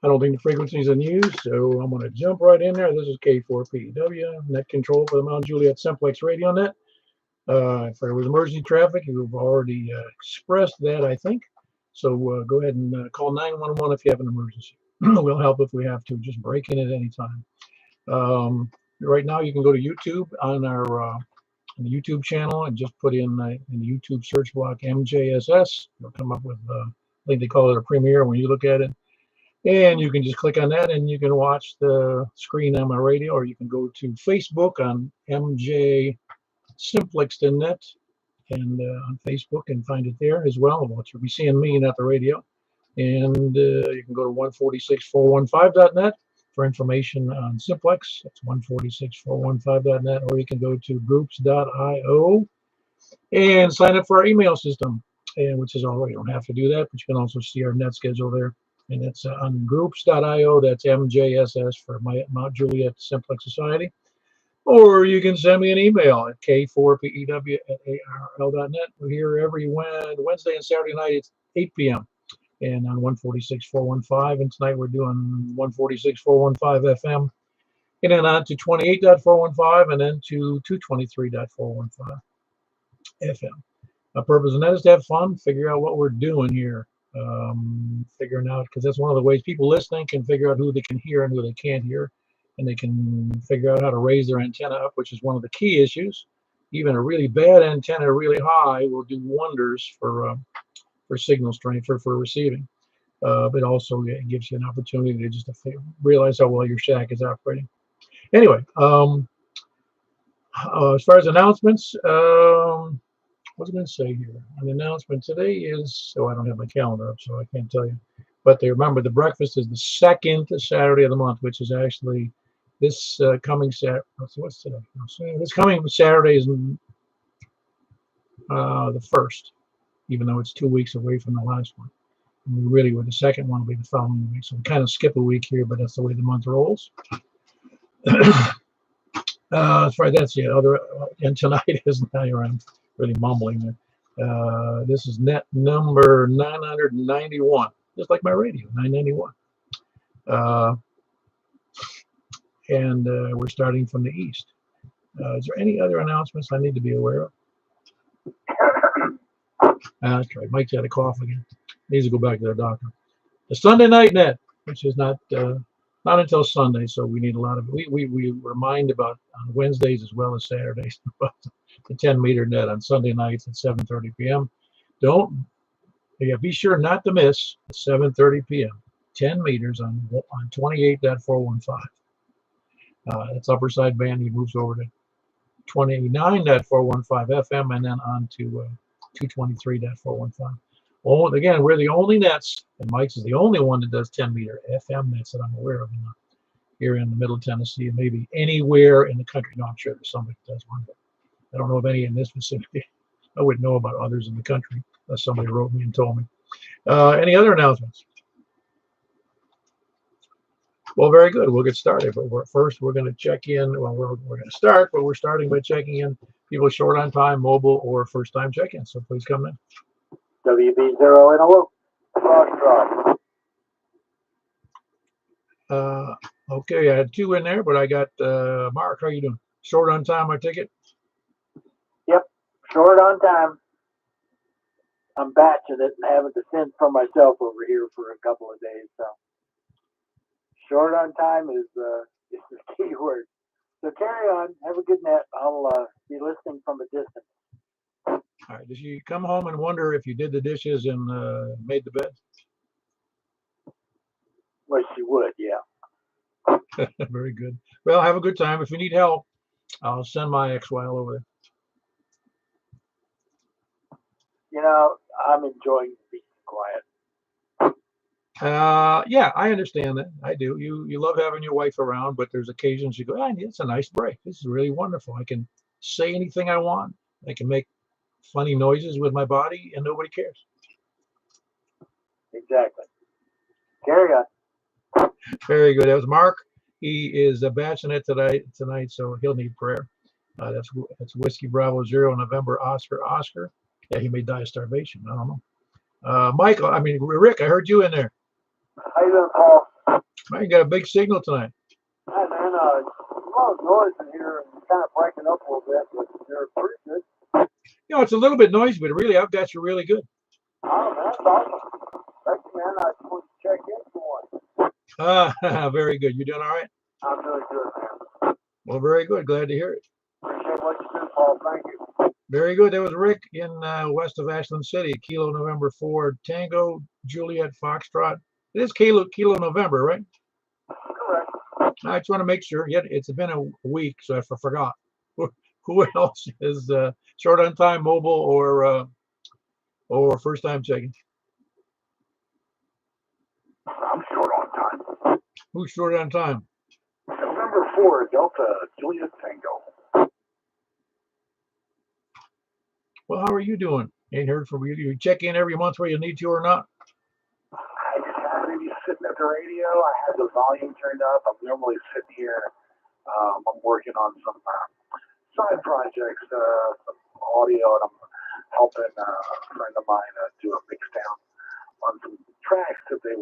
I don't think the frequency is in use, so I'm going to jump right in there. This is K4PEW, net control for the Mount Juliet Simplex radio net. If there was emergency traffic, you've already expressed that, I think. So go ahead and call 911 if you have an emergency. We'll help if we have to. Just break in at any time. Right now, you can go to YouTube on our the YouTube channel and just put in the YouTube search block MJSS. You'll come up with, I think they call it a premiere when you look at it. And you can just click on that and you can watch the screen on my radio, or you can go to Facebook on MJ Simplexton Net and on Facebook and find it there as well. You'll be seeing me, not the radio. And you can go to 146.415.net for information on Simplex. That's 146.415.net, or you can go to groups.io and sign up for our email system, and which is all right. You don't have to do that, but you can also see our net schedule there. And it's on groups.io. That's MJSS for Mount Juliet Simplex Society. Or you can send me an email at k4pew@arl.net. We're here every Wednesday and Saturday night at 8 p.m. and on 146.415. And tonight we're doing 146.415 FM. And then on to 28.415 and then to 223.415 FM. The purpose of that is to have fun, figure out what we're doing here. Figuring out, because that's one of the ways people listening can figure out who they can hear and who they can't hear, and they can figure out how to raise their antenna up, which is one of the key issues. Even a really bad antenna really high will do wonders for signal strength, for receiving. But also it gives you an opportunity to just realize how well your shack is operating. Anyway, as far as announcements, what was I going to say here? An announcement today is, I don't have my calendar up, so I can't tell you. But remember, the breakfast is the second Saturday of the month, which is actually this coming Saturday. What's today? This coming Saturday is the 1st, even though it's 2 weeks away from the last one. And we really, the second one will be the following week. So we kind of skip a week here, but that's the way the month rolls. As far as that's the other, and tonight is I'm really mumbling there. This is net number 991, just like my radio, 991. And we're starting from the east. Is there any other announcements I need to be aware of? That's right. Mike's had a cough again. Needs to go back to the doctor. The Sunday night net, which is not until Sunday, so we need a lot of. We remind about on Wednesdays as well as Saturdays about the 10-meter net on Sunday nights at 7:30 p.m. Be sure not to miss 7:30 p.m. 10 meters on 28.415. That's upper side band. He moves over to 29.415 FM and then on to 223.415. Oh, again, we're the only nets, and Mike's is the only one that does 10-meter FM nets that I'm aware of here in the middle of Tennessee, and maybe anywhere in the country. No, I'm sure there's somebody that does one, but I don't know of any in this vicinity. I wouldn't know about others in the country unless somebody wrote me and told me. Any other announcements? Well, very good. We'll get started. But first, we're going to check in. Well, we're going to start, but we're starting by checking in people short on time, mobile, or first-time check-in. So please come in. WB0 and hello. Okay, I had 2 in there, but I got Mark. How you doing? Short on time, I take it? Yep, short on time. I'm batching it and having to send for myself over here for a couple of days. So short on time is the key word. So carry on. Have a good net. I'll be listening from a distance. All right. Did you come home and wonder if you did the dishes and made the bed? Well, she would, yeah. Very good. Well, have a good time. If you need help, I'll send my ex-wile over there. You know, I'm enjoying being quiet. Yeah, I understand that. I do. You love having your wife around, but there's occasions you go, it's a nice break. This is really wonderful. I can say anything I want. I can make funny noises with my body, and nobody cares. Exactly. Carry on. Very good. That was Mark. He is batching it tonight, so he'll need prayer. That's Whiskey Bravo 0 November Oscar. Yeah, he may die of starvation. I don't know. Rick, I heard you in there. How you doing, Paul? Man, you got a big signal tonight. Hi, man. A lot of noise in here and kind of breaking up a little bit, but they're pretty good. You know, it's a little bit noisy, but really, I've got you really good. Oh, man, that's awesome. Thank you, man. I just wanted to check in for one. Very good. You doing all right? I'm doing good, man. Well, very good. Glad to hear it. Appreciate what you do, Paul. Thank you. Very good. There was Rick in west of Ashland City, Kilo November 4, Tango, Juliet, Foxtrot. It is Kilo November, right? Correct. I just want to make sure. Yet it's been a week, so I forgot. Who else is short on time, mobile, or first time checking? I'm short on time. Who's short on time? November 4, Delta, Juliet Tango. Well, how are you doing? Ain't heard from you. You check in every month where you need to or not? I just happened to be sitting at the radio. I had the volume turned up. I'm normally sitting here. I'm working on some side projects, some audio, and I'm helping a friend of mine do a mix down on some tracks that they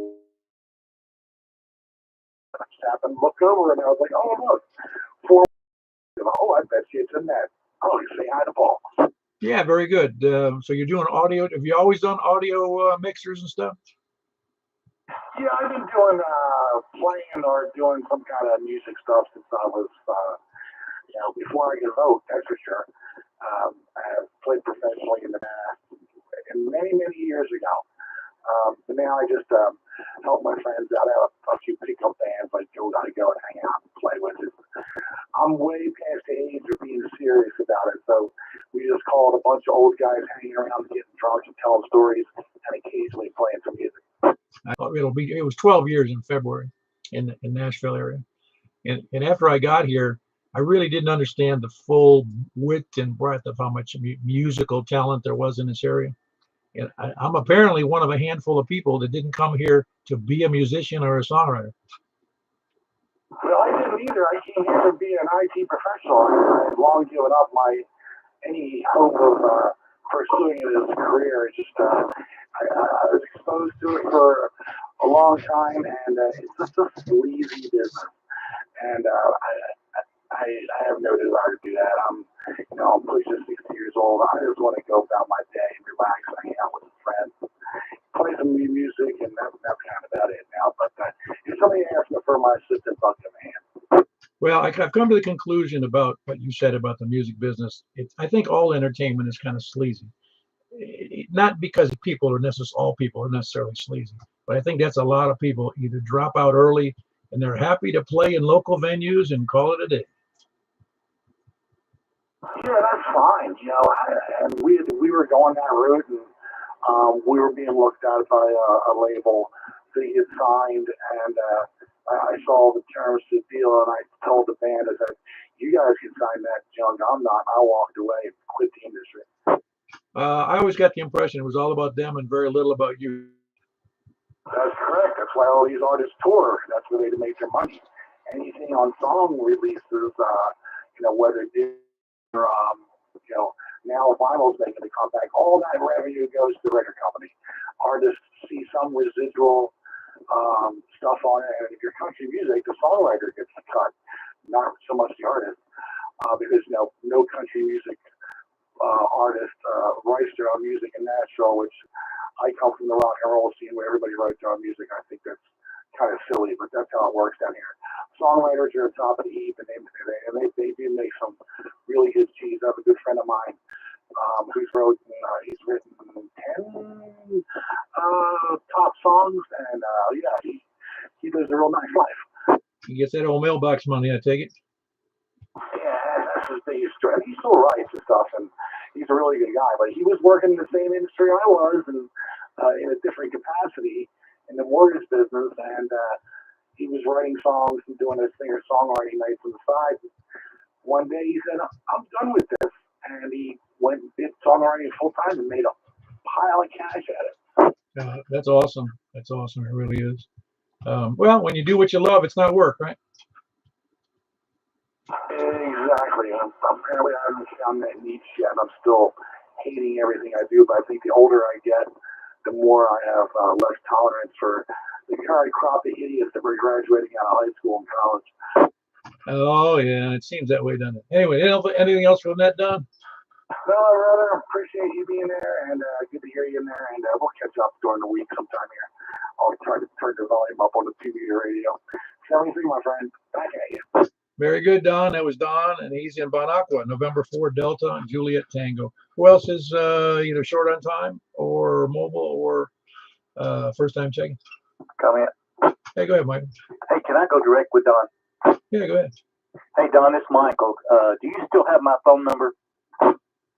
I just happened to look over and I was like, oh, look, I bet you it's a net. Oh, you say hi to Paul. Yeah, very good. So you're doing audio. Have you always done audio mixers and stuff? Yeah, I've been doing playing or doing some kind of music stuff since I was, before I could vote, that's for sure. I have played professionally in the past, and many, many years ago. But now I just help my friends out. I have a few pickup bands I go and hang out and play with. I'm way past the age of being serious about it, so we just called a bunch of old guys hanging around, getting drunk and telling stories, and occasionally playing some music. It was 12 years in February in the Nashville area. And after I got here, I really didn't understand the full width and breadth of how much musical talent there was in this area. And I'm apparently one of a handful of people that didn't come here to be a musician or a songwriter. Well, I didn't either. I came here to be an IT professional. I had long given up any hope of pursuing it as a career. It's just I was exposed to it for a long time, and it's just a sleazy business. And I have no desire to do that. I'm pushing 60 years old. I just want to go about my day and relax and hang out with some friends, play some new music, and that's kind of about it now. But if somebody asks me for my assistant, buck in the hand. Well, I've come to the conclusion about what you said about the music business. I think all entertainment is kind of sleazy. Not because all people are necessarily sleazy, but I think that's a lot of people either drop out early and they're happy to play in local venues and call it a day. Yeah, that's fine. And we were going that route, and we were being looked at by a label that he had signed, and I saw the terms of the deal, and I told the band, I said, you guys can sign that junk. I'm not. I walked away and quit the industry. I always got the impression it was all about them and very little about you. That's correct. That's why all these artists tour. That's where they make their money. Anything on song releases, whether it or now vinyl's making a comeback, all that revenue goes to the record company. Artists see some residual stuff on it, and if you're country music, the songwriter gets the cut, not so much the artist, because no country music artist writes their own music in Nashville, which I come from the rock and roll scene where everybody writes their own music. I think that's kind of silly, but that's how it works down here. Songwriters are at the top of the heap, and they do make some really good cheese. I have a good friend of mine he's written 10 top songs, and he lives a real nice life. He gets that old mailbox money, I take it. Yeah, that's his biggest strength. He still writes and stuff, and he's a really good guy. But he was working in the same industry I was, and in a different capacity in the mortgage business, and he was writing songs and doing his singer-songwriting nights on the side. One day he said, I'm done with this. And he went and did songwriting full-time and made a pile of cash at it. That's awesome. That's awesome. It really is. Well, when you do what you love, it's not work, right? Exactly. Apparently I haven't found that niche yet. I'm still hating everything I do, but I think the older I get, the more I have less tolerance for the current crop of idiots that were graduating out of high school and college. Oh yeah, it seems that way, doesn't it? Anyway, anything else from that, Don? No, I rather appreciate you being there, and good to hear you in there, and we'll catch up during the week sometime here. I'll try to turn the volume up on the TV radio. 73, my friend. Back at you. Very good, Don. That was Don, and he's in Bon Aqua, November 4 Delta and Juliet Tango. Who else is either short on time or mobile or first time checking? Come in. Hey, go ahead, Michael. Hey, can I go direct with Don? Yeah, go ahead. Hey, Don, it's Michael. Do you still have my phone number?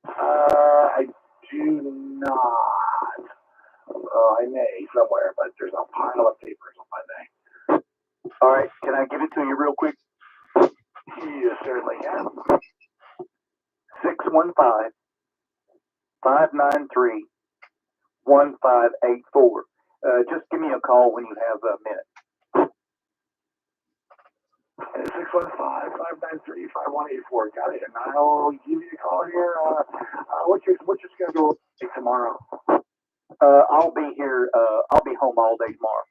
I do not. I may somewhere, but there's a pile of papers on my name. All right, can I give it to you real quick? You certainly can. 615-593-1584. Just give me a call when you have a minute. 615-593-5184. Got it. And I'll give you a call here. What's your schedule tomorrow? I'll be here. I'll be home all day tomorrow.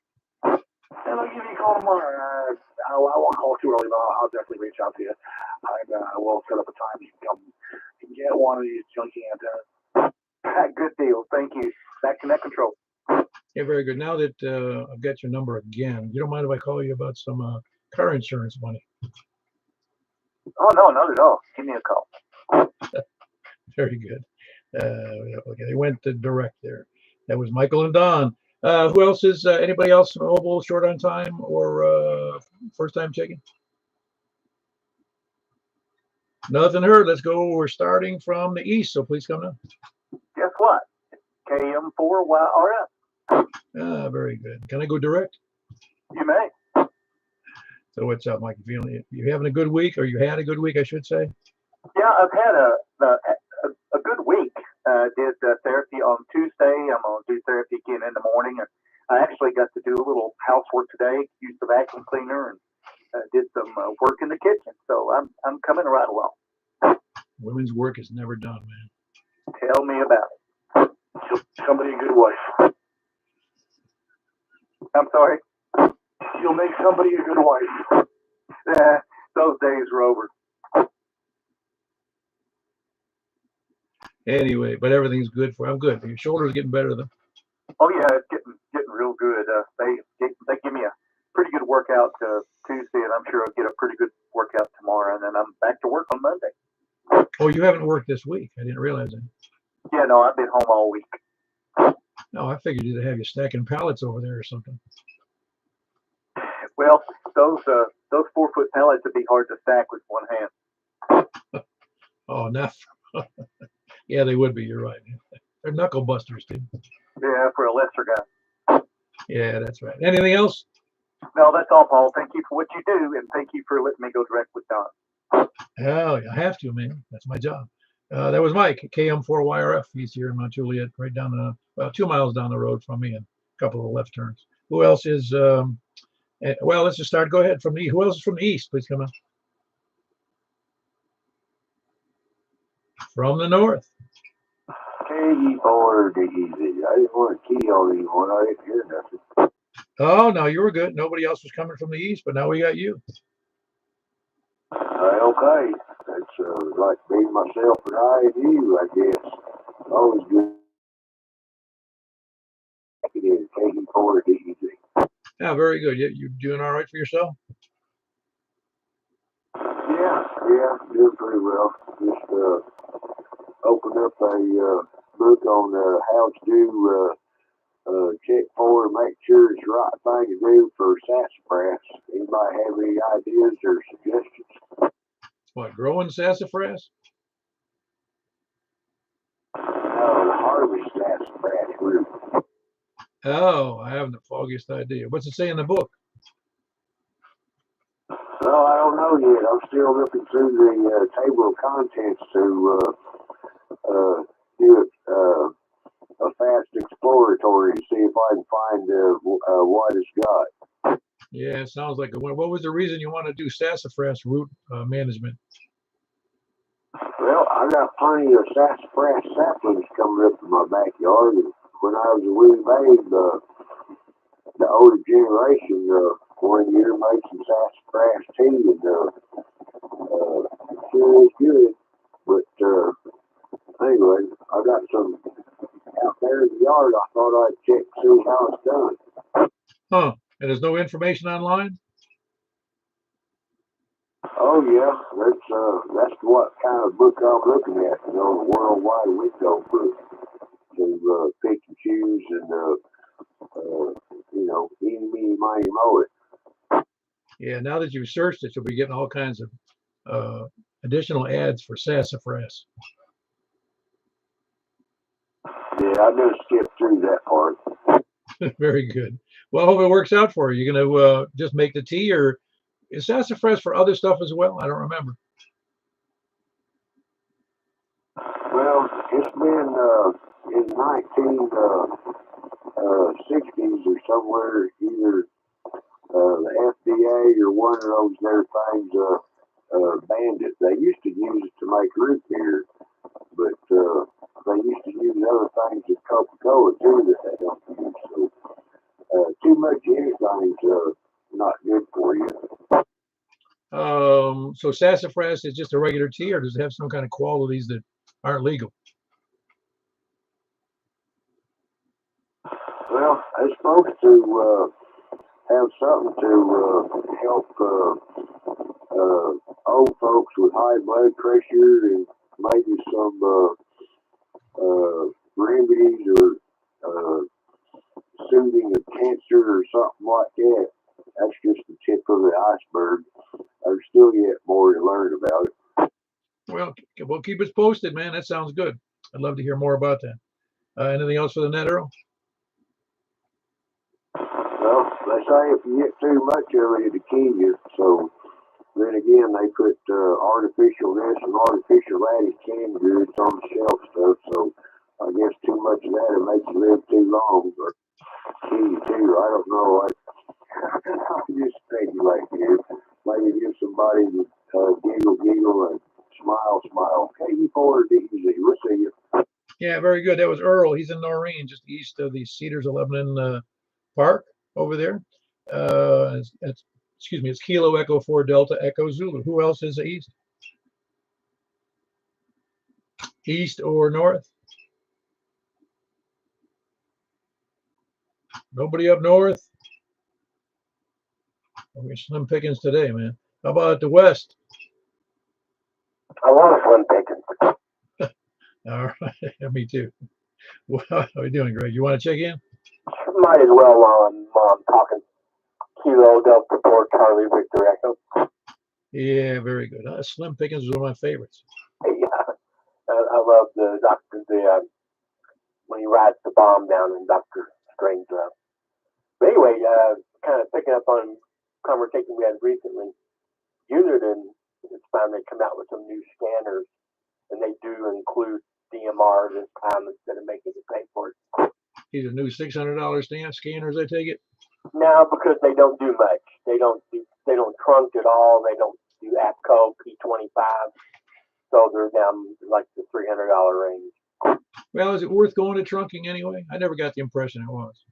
And I'll give you a call tomorrow. I won't call too early, but I'll definitely reach out to you. We'll set up a time you can come and get one of these junky antennas. Good deal. Thank you. Back to net control. Yeah, very good. Now that I've got your number again, you don't mind if I call you about some car insurance money? Oh, no, not at all. Give me a call. Very good. Okay, they went direct there. That was Michael and Don. Who else is anybody else mobile, short on time, or first time checking? Nothing heard. Let's go. We're starting from the east, so please come down. Guess what? KM4YRF. Very good. Can I go direct? You may. So what's up, Mike? You having a good week, or you had a good week, I should say? Yeah, I've had a good week. Did therapy on Tuesday. I'm going to do therapy again in the morning. And I actually got to do a little housework today, used the vacuum cleaner, and did some work in the kitchen. So I'm coming right along. Women's work is never done, man. Tell me about it. Somebody a good wife. I'm sorry? You'll make somebody a good wife. Those days are over. Anyway, but everything's good for. I'm good. Your shoulder's getting better though. Oh yeah, it's getting real good. They give me a pretty good workout Tuesday, and I'm sure I'll get a pretty good workout tomorrow, and then I'm back to work on Monday. Oh, you haven't worked this week? I didn't realize that. Yeah, no, I've been home all week. No, I figured you'd have you stacking pallets over there or something. Well, those 4-foot pallets would be hard to stack with one hand. Oh, no. Yeah, they would be. You're right. They're knuckle busters, too. Yeah, for a lesser guy. Yeah, that's right. Anything else? No, that's all, Paul. Thank you for what you do, and thank you for letting me go direct with Don. Hell, I have to, man. That's my job. That was Mike, KM4YRF. He's here in Mount Juliet, right down about 2 miles down the road from me, and a couple of left turns. Who else is? Well, let's just start. Go ahead from the. Who else is from the east? Please come on. From the north. KE4 DEZ. I didn't want to key on anyone. I didn't hear nothing. Oh, no, you were good. Nobody else was coming from the east, but now we got you. Okay. That's like being myself and I and you, I guess. Always good. It is KE4 DEZ. Yeah, very good. You doing all right for yourself? Yeah, doing pretty well. Just opened up a book on how to do check for and make sure it's the right thing to do for sassafras. Anybody have any ideas or suggestions? What, growing sassafras? No, harvest sassafras root. Oh, I haven't the foggiest idea. What's it say in the book? Well, I don't know yet. I'm still looking through the table of contents to do a fast exploratory and see if I can find what it's got. Yeah, it sounds like what was the reason you want to do sassafras root management? Well, I got plenty of sassafras saplings coming up in my backyard. And when I was a wee babe, the older generation, one year made some sassafras tea, and sure is good. But anyway, I got some out there in the yard. I thought I'd check to see how it's done. Huh? And there's no information online? Oh yeah, that's what kind of book I'm looking at. You know, the worldwide window book to pick and choose and you know, eeny, meeny, miny, moe it. Yeah, now that you've searched it, you'll be getting all kinds of additional ads for sassafras. Yeah, I just skipped through that part. Very good. Well, I hope it works out for you. You're going to just make the tea, or is sassafras for other stuff as well? I don't remember. Well, it's been in 1960s or somewhere, either the FDA or one of those there things banned it. They used to use it to make root beer, but they used to use other things in Coca-Cola too that they don't use. So too much of anything's not good for you. So sassafras is just a regular tea, or does it have some kind of qualities that aren't legal? Well, it's supposed to have something to help old folks with high blood pressure, and maybe some remedies or soothing of cancer or something like that. That's just the tip of the iceberg. There's still yet more to learn about it. Well, keep us posted, man. That sounds good. I'd love to hear more about that. Anything else for the net, Earl? Well, they say if you get too much of it, it'll kill you. So then again, they put artificial this and artificial that in canned goods on the shelf stuff. So I guess too much of that will make you live too long or kill you too. I don't know. I'm just speculating here. Maybe give somebody the giggle and smile. KD4 DZ. We'll see you. Yeah, very good. That was Earl. He's in Noreen, just east of the Cedars of Lebanon Park over there. Excuse me, it's Kilo Echo 4 Delta Echo Zulu. Who else is east? East or north? Nobody up north? We're slim pickings today, man. How about the west? I want a slim pickings. All right, me too. Well, how are you doing, Greg? You want to check in? Might as well while I'm talking. Kilo Delta 4 Charlie Victor Echo. Yeah, very good. Slim pickings is one of my favorites. Yeah, I love the Doctor when he rides the bomb down in Doctor Strange. But anyway, kind of picking up on a conversation we had recently, Uniden has finally come out with some new scanners, and they do include DMR this time instead of making you pay for it. These are new $600 scanners, I take it? No, because they don't do much. They don't trunk at all. They don't do APCO P25. So they're down like the $300 range. Well, is it worth going to trunking anyway? I never got the impression it was.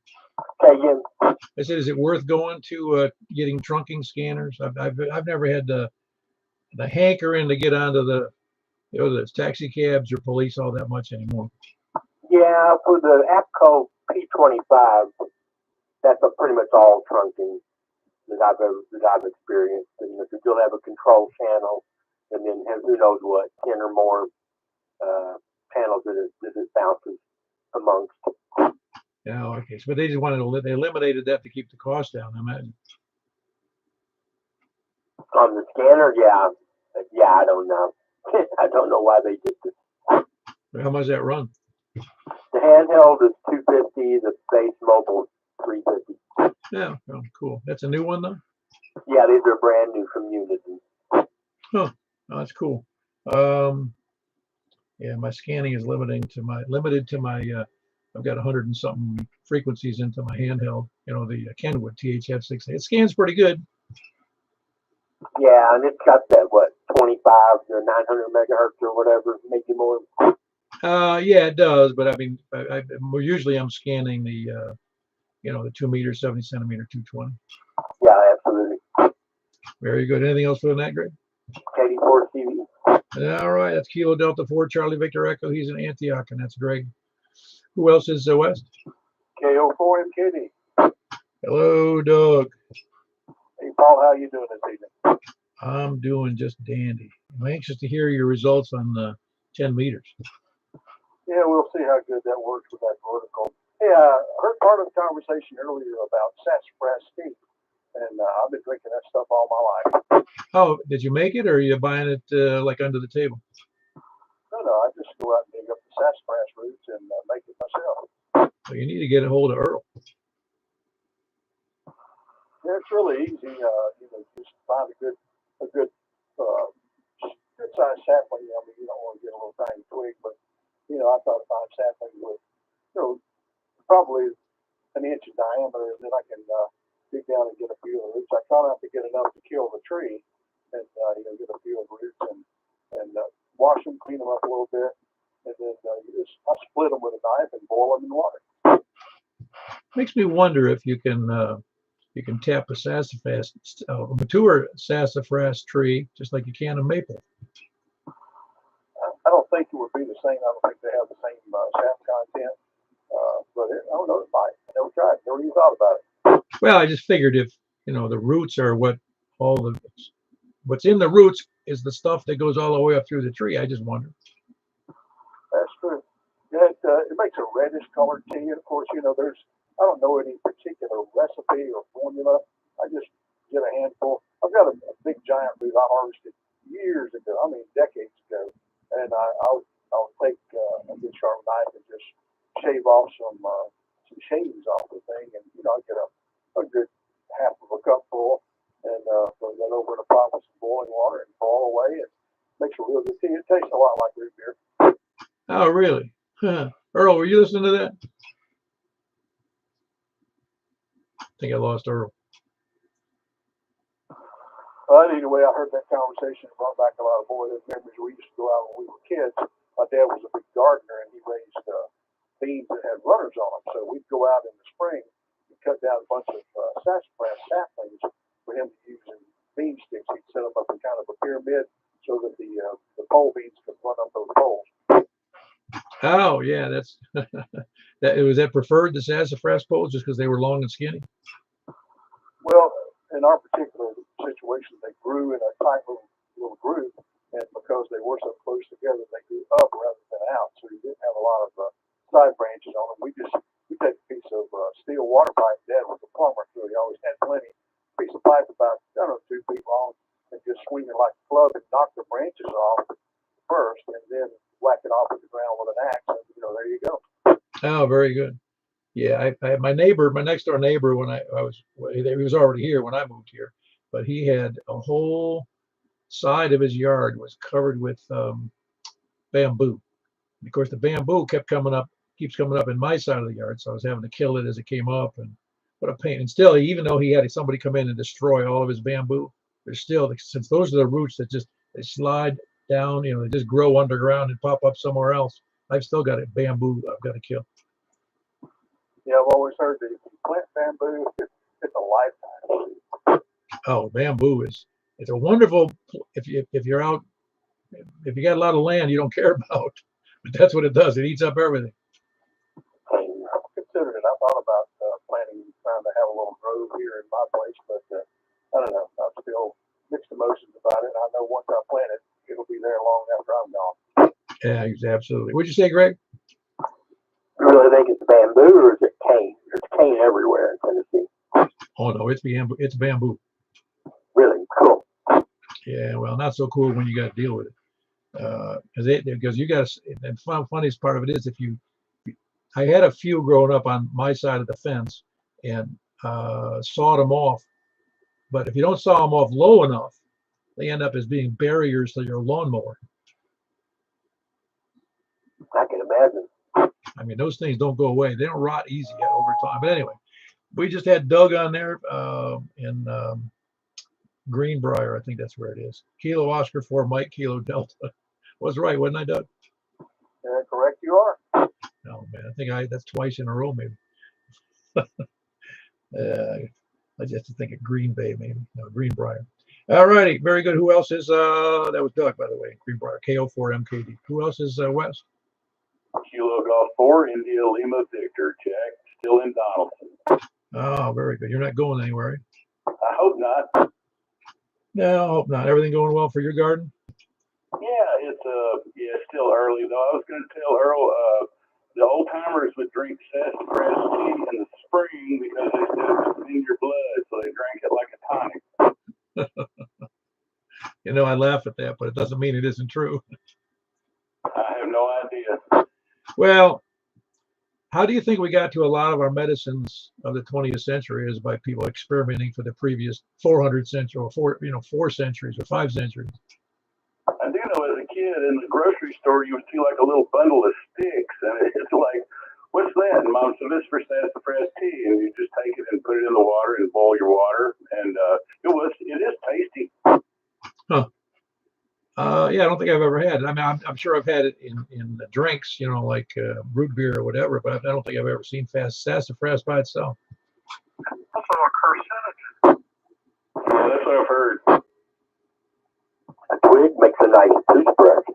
Okay, again. I said, is it worth going to getting trunking scanners? I've never had the hankering to get onto the the taxi cabs or police all that much anymore. Yeah, for the APCO P25, that's pretty much all trunking that I've experienced. And if you'll have a control channel, and then who knows what 10 or more channels that it bounces amongst. Yeah, okay. So, but they just wanted to they eliminated that to keep the cost down, I imagine. On the scanner, yeah, I don't know. I don't know why they did this. How much does that run? The handheld is $250. The base mobile is $350. Yeah, oh, cool. That's a new one though. Yeah, these are brand new from Uniden. Oh, that's cool. Yeah, my scanning is limited to my. I've got 100 and something frequencies into my handheld. The Kenwood THF6. It scans pretty good. Yeah, and it's got that 25 to 900 megahertz or whatever, maybe more. Yeah, it does. But I mean, usually I'm scanning the 2 meter, 70 centimeter, 220. Yeah, absolutely. Very good. Anything else for the net, Greg? KD4 TV. All right, that's Kilo Delta 4 Charlie Victor Echo. He's in Antioch, and that's Greg. Who else is West? KO4 MKD. Hello, Doug. Hey, Paul, how you doing this evening? I'm doing just dandy. I'm anxious to hear your results on the 10 meters. Yeah, we'll see how good that works with that vertical. Hey, I heard part of the conversation earlier about sassafras tea, and I've been drinking that stuff all my life. Oh, did you make it, or are you buying it like under the table? No, I just go out and dig up the sassafras roots and make it myself. Well, you need to get a hold of Earl. Yeah, it's really easy. Just find a good size sapling. I mean, you don't want to get a little tiny twig, but I try to find sapling with, probably an inch in diameter, and then I can dig down and get a few of the roots. I try not to get enough to kill the tree, and get a few of the roots and wash them, clean them up a little bit, and then I split them with a knife and boil them in water. Makes me wonder if you can tap a sassafras, a mature sassafras tree, just like you can a maple. I don't think it would be the same. I don't think they have the same sap content. But I don't know. It might. I never tried. Never even thought about it. Well, I just figured if the roots are what's in the roots is the stuff that goes all the way up through the tree. I just wonder. That's true. Yeah, it makes a reddish colored tea. And of course, I don't know any particular recipe or formula. I just get a handful. I've got a big giant root I harvested years ago. I mean, decades ago. And I'll take a good sharp knife and just shave off some shavings off the thing, and I get a good half of a cup full, and throw that over in a pot with some boiling water and boil away. It makes a real good tea. It tastes a lot like root beer. Oh, really? Huh. Earl, were you listening to that? I think I lost Earl. Anyway, I heard that conversation and brought back a lot of boyhood memories. We used to go out when we were kids. My dad was a big gardener, and he raised beans that had runners on them. So we'd go out in the spring and cut down a bunch of sassafras saplings for him to use in bean sticks. He'd set them up in kind of a pyramid so that the pole beans could run up those poles. Oh, yeah, that's was that preferred, the sassafras poles, just because they were long and skinny? Well, in our particular situation, they grew in a tight little group, and because they were so close together, they grew up rather than out. So you didn't have a lot of side branches on them. We take a piece of steel water pipe. Dad was a plumber, so he always had plenty. Piece of pipe about 2 feet long, and just swing it like a club and knock the branches off first, and then whack it off at the ground with an axe. And there you go. Oh, very good. Yeah, I my next door neighbor, when he was already here when I moved here, but he had a whole side of his yard was covered with bamboo. And of course, the bamboo keeps coming up in my side of the yard, so I was having to kill it as it came up, and what a pain. And still, even though he had somebody come in and destroy all of his bamboo, there's still, since those are the roots that they slide down, they just grow underground and pop up somewhere else. I've still got bamboo I've got to kill. Yeah, I've always heard that if you plant bamboo, it's a lifetime. Oh, bamboo it's a wonderful, if you're out, if you got a lot of land you don't care about, but that's what it does. It eats up everything. I've considered it. I thought about trying to have a little grove here in my place, but I don't know. I'm still mixed emotions about it. I know once I plant it, it'll be there long after I'm gone. Yeah, absolutely. What'd you say, Greg? You really think it's bamboo, or is it cane? There's cane everywhere in Tennessee. Oh no, it's bamboo. It's bamboo. Really cool. Yeah, well, not so cool when you got to deal with it, because you got to. And funniest part of it is I had a few growing up on my side of the fence and sawed them off, but if you don't saw them off low enough, they end up as being barriers to your lawnmower. I can imagine. I mean, those things don't go away. They don't rot easy over time. But anyway, we just had Doug on there in Greenbrier. I think that's where it is. Kilo Oscar 4 Mike Kilo Delta. Was right, wasn't I, Doug? Correct, you are. No, man. I think that's twice in a row, maybe. I just think of Green Bay, maybe. No, Greenbrier. All righty, very good. Who else is, that was Doug, by the way, Greenbrier, KO4MKD. Who else is West? Kilo Golf 4, India Lima Victor, Jack, still in Donaldson. Oh, very good. You're not going anywhere, right? I hope not. No, I hope not. Everything going well for your garden? Yeah, it's still early though. I was going to tell Earl, the old timers would drink sassafras tea in the spring because they said it's in your blood, so they drank it like a tonic. You know, I laugh at that, but it doesn't mean it isn't true. I have no idea. Well, how do you think we got to a lot of our medicines of the 20th century is by people experimenting for the previous 400 centuries or 4 centuries or 5 centuries? I do know as a kid in the grocery store, you would see like a little bundle of sticks, and it's like, what's that? And Mom said, this for sassafras tea, and you just take it and put it in the water and boil your water, and it is tasty. Huh. Yeah, I don't think I've ever had it. I mean, I'm sure I've had it in the drinks, you know, like root beer or whatever, but I don't think I've ever seen sassafras by itself. Also a carcinogen. Yeah, that's what I've heard. A twig makes a nice toothbrush.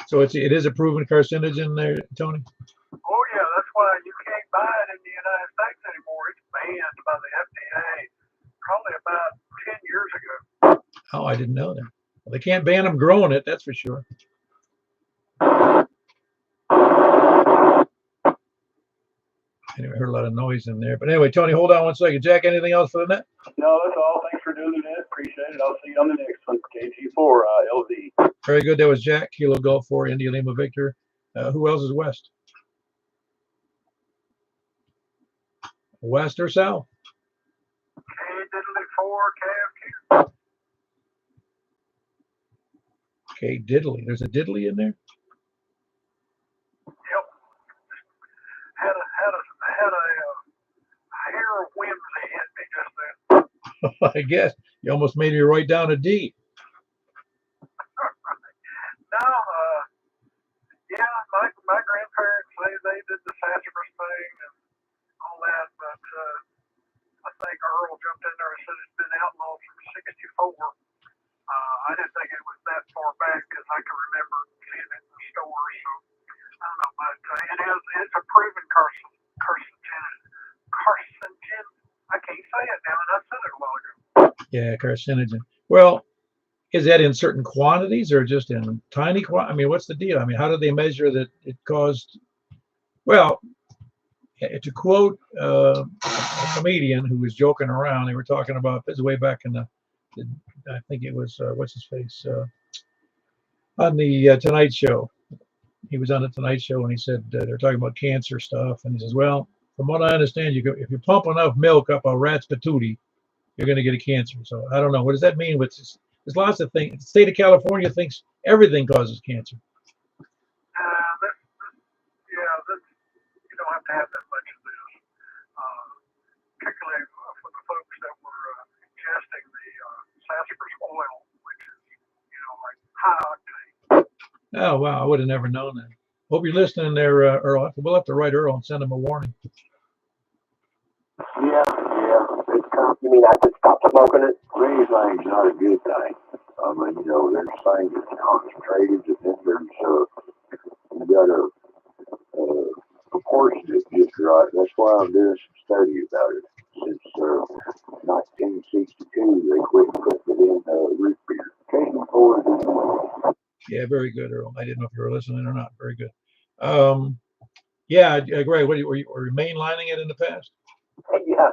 So it is a proven carcinogen there, Tony? Oh, yeah, that's why you can't buy it in the United States anymore. It's banned by the FDA probably about 10 years ago. Oh, I didn't know that. Well, they can't ban them growing it, that's for sure. Anyway, I heard a lot of noise in there. But anyway, Tony, hold on one second. Jack, anything else for the net? No, that's all. Thanks for doing it. Appreciate it. I'll see you on the next one. KG4 LZ. Very good. That was Jack, Kilo Golf 4, India Lima Victor. Who else is West? West or South? K-Diddly 4 KFQ. Okay, Diddley. There's a Diddley in there? Yep. Had a hair of whimsy hit me just then. I guess. You almost made me write down a D. No, yeah, my grandparents, they did the sassafras thing and all that, but I think Earl jumped in there and said it's been outlawed from 64. I didn't think it was that far back because I can remember seeing it in the stores. So I don't know, but it's a proven carcinogen. I can't say it now, and I said it a while ago. Yeah, carcinogen. Well, is that in certain quantities or just in tiny quantities? I mean, what's the deal? I mean, how do they measure that it caused? Well, to quote a comedian who was joking around, they were talking about this way back in I think it was what's his face on the Tonight Show. He was on the Tonight Show and he said they're talking about cancer stuff, and he says, well, from what I understand, if you pump enough milk up a rat's patootie, you're going to get a cancer. So I don't know. What does that mean? But there's lots of things. The state of California thinks everything causes cancer. You don't have to have that much of this, particularly for the folks that were ingesting the sassafras oil, which is, like high octane. Oh, wow. I would have never known that. Hope you're listening there, Earl. We'll have to write Earl and send him a warning. Yeah. You mean I could stop smoking it? Anything's not a good thing. I mean, there's things that's concentrated, and then there's you got to proportion it just right. That's why I'm doing some study about it. Since 1962, they quit putting it in root beer. Yeah, very good, Earl. I didn't know if you were listening or not. Very good. Yeah, Greg, were you mainlining it in the past? Yeah.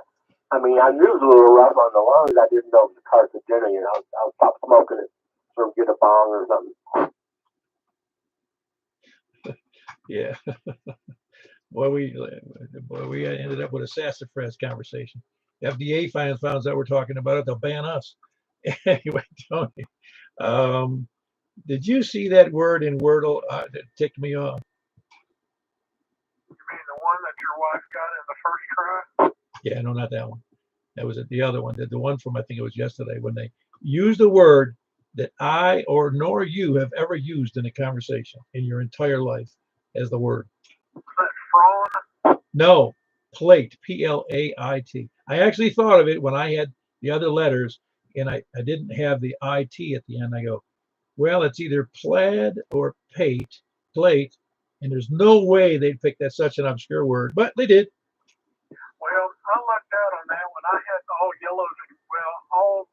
I mean, I knew it was a little rough on the lungs. I didn't know it was carcinogenic. I'll stop smoking it, sort of get a bong or something. Yeah. Boy, we ended up with a sassafras conversation. FDA finds out we're talking about it, they'll ban us. Anyway, Tony, did you see that word in Wordle that ticked me off? You mean the one that your wife got in the first try? Yeah, no, not that one. That was the other one. The one from, I think it was yesterday, when they used a word that I or nor you have ever used in a conversation in your entire life as the word. Was that fraud? No, plate, P-L-A-I-T. I actually thought of it when I had the other letters and I didn't have the I-T at the end. I go, well, it's either plaid or plate, and there's no way they'd pick that such an obscure word, but they did. Well, I lucked out on that one. I had all yellows and, well, all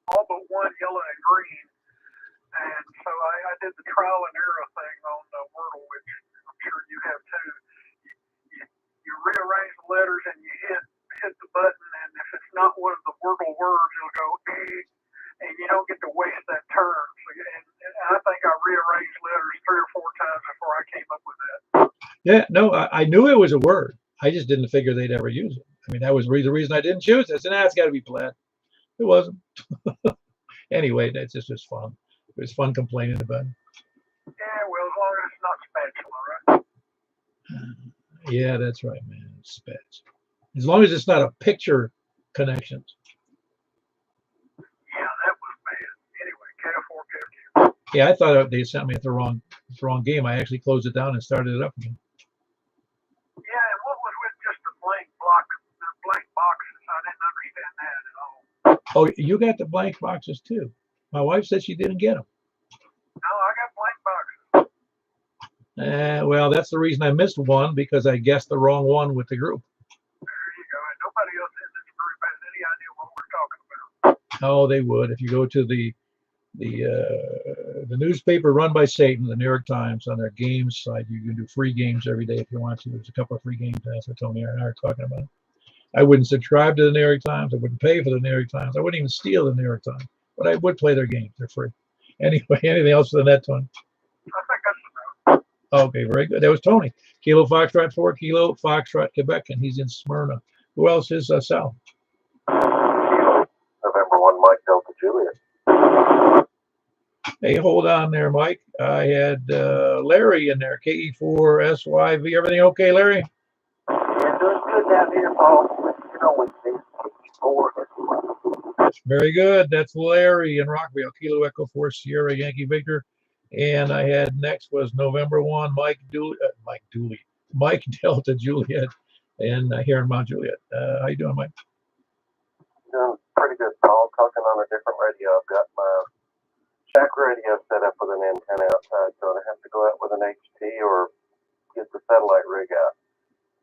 but one yellow and green. And so I did the trial and error thing on the Wordle, which I'm sure you have too. You rearrange the letters and you hit the button, and if it's not one of the Wordle words, it'll go and you don't get to waste that turn. So, and I think I rearranged letters 3 or 4 times before I came up with that. Yeah, no, I knew it was a word. I just didn't figure they'd ever use it. I mean, that was the reason I didn't choose it. I said, it's got to be plaid. It wasn't. Anyway, that's just fun. It was fun complaining about it. Yeah, well, as long as it's not spatula, right? Yeah, that's right, man. Spats. As long as it's not a picture connection. Yeah, that was bad. Anyway, CAV4, CAV2. Yeah, I thought they sent me at the wrong game. I actually closed it down and started it up again. Yeah, and what was with just the blank boxes? I didn't understand that at all. Oh, you got the blank boxes too. My wife said she didn't get them. No, I got blank boxes. Well, that's the reason I missed one, because I guessed the wrong one with the group. There you go. And nobody else in this group has any idea what we're talking about. Oh, they would. If you go to the newspaper run by Satan, the New York Times, on their games site, you can do free games every day if you want to. There's a couple of free games. That's what Tony and I are talking about. I wouldn't subscribe to the New York Times. I wouldn't pay for the New York Times. I wouldn't even steal the New York Times. But I would play their games. They're free. Anyway, anything else for the net, Tony? I think that's enough. Okay, very good. That was Tony. Kilo Foxtrot 4, Kilo Foxtrot Quebec, and he's in Smyrna. Who else is Sal? November 1, Mike Delta Juliet. Hey, hold on there, Mike. I had Larry in there, KE4SYV. Everything okay, Larry? Yeah, doing good down here, Paul. You know, we see 4. Very good. That's Larry in Rockville, Kilo Echo 4 Sierra Yankee Victor. And I had next was November 1, Mike Delta Juliet, and here in Mount Juliet. How you doing, Mike? Doing pretty good, Paul. Talking on a different radio. I've got my shack radio set up with an antenna outside, so I have to go out with an HT or get the satellite rig out.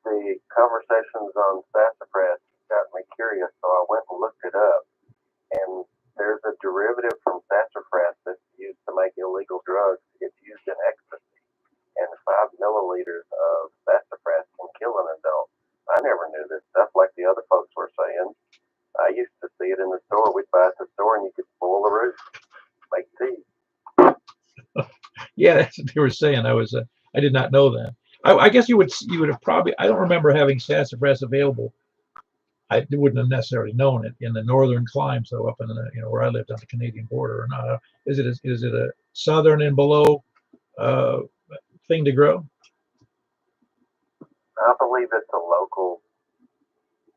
The conversations on sassafras got me curious, so I went and looked it up. And there's a derivative from sassafras that's used to make illegal drugs. It's used in ecstasy. And 5 milliliters of sassafras can kill an adult. I never knew this stuff like the other folks were saying. I used to see it in the store. We'd buy it at the store and you could boil the root, make tea. Yeah, that's what they were saying. I did not know that. I guess you would have probably, I don't remember having sassafras available. I wouldn't have necessarily known it in the northern climes, though, up in the, where I lived on the Canadian border or not. Is it a southern and below thing to grow? I believe it's a local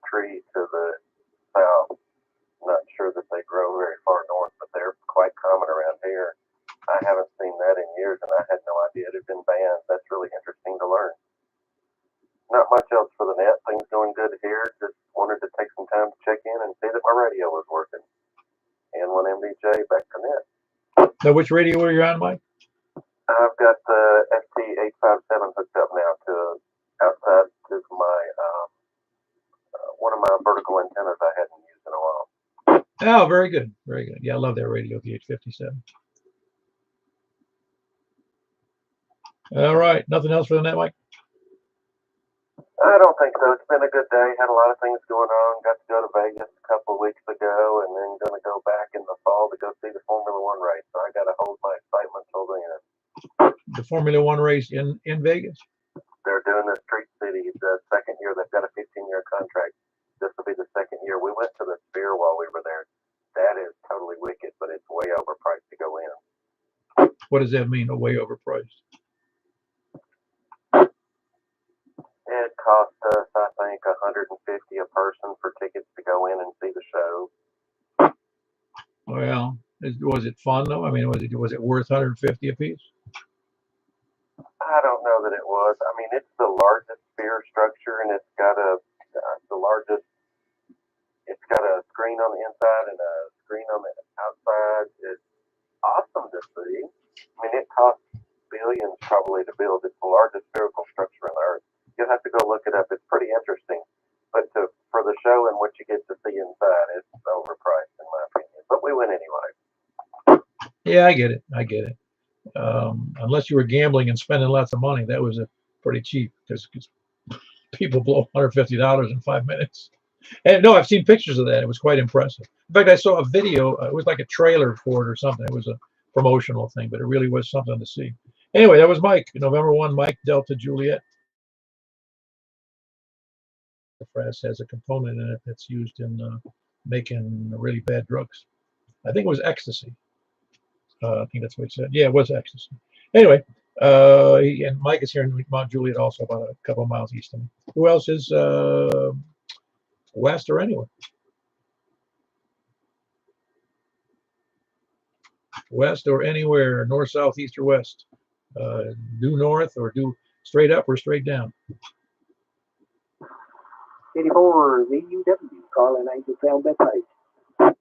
tree to the south. I'm not sure that they grow very far north, but they're quite common around here. I haven't seen that in years, and I had no idea it had been banned. That's really interesting to learn. Not much else for the net. Things going good here. Just wanted to take some time to check in and see that my radio was working. And one MDJ back to net. Now, which radio were you on, Mike? I've got the FT857 hooked up now to outside to my one of my vertical antennas I hadn't used in a while. Oh, very good, very good. Yeah, I love that radio, the 857. All right, nothing else for the net, Mike? I don't think so. It's been a good day. Had a lot of things going on. Got to go to Vegas a couple of weeks ago, and then going to go back in the fall to go see the Formula One race. So I got to hold my excitement till then. The Formula One race in Vegas? They're doing the Street City the second year. They've got a 15-year contract. This will be the second year. We went to the Sphere while we were there. That is totally wicked, but it's way overpriced to go in. What does that mean, way overpriced? It cost us, I think, $150 a person for tickets to go in and see the show. Well, was it fun though? I mean, was it worth $150 a piece? I I don't know that it was. I mean, it's the largest sphere structure, and it's got the largest. It's got a screen on the inside and a screen on the outside. It's awesome to see. I mean, it costs billions probably to build. It's the largest spherical structure on Earth. You'll have to go look it up. It's pretty interesting. But for the show and what you get to see inside, it's overpriced in my opinion. But we went anyway. Yeah, I get it. I get it. Unless you were gambling and spending lots of money, that was a pretty cheap because people blow $150 in 5 minutes. And no, I've seen pictures of that. It was quite impressive. In fact, I saw a video. It was like a trailer for it or something. It was a promotional thing, but it really was something to see. Anyway, that was Mike. November 1, Mike Delta Juliet. The frass has a component in it that's used in making really bad drugs. I think it was ecstasy. I think that's what he said. Yeah, it was ecstasy. Anyway, and Mike is here in Mount Juliet, also about a couple of miles east of me. Who else is west or anywhere? West or anywhere, north, south, east, or west. Due north or due straight up or straight down. 84 VUW, Carlin Angel Sound Beth Page.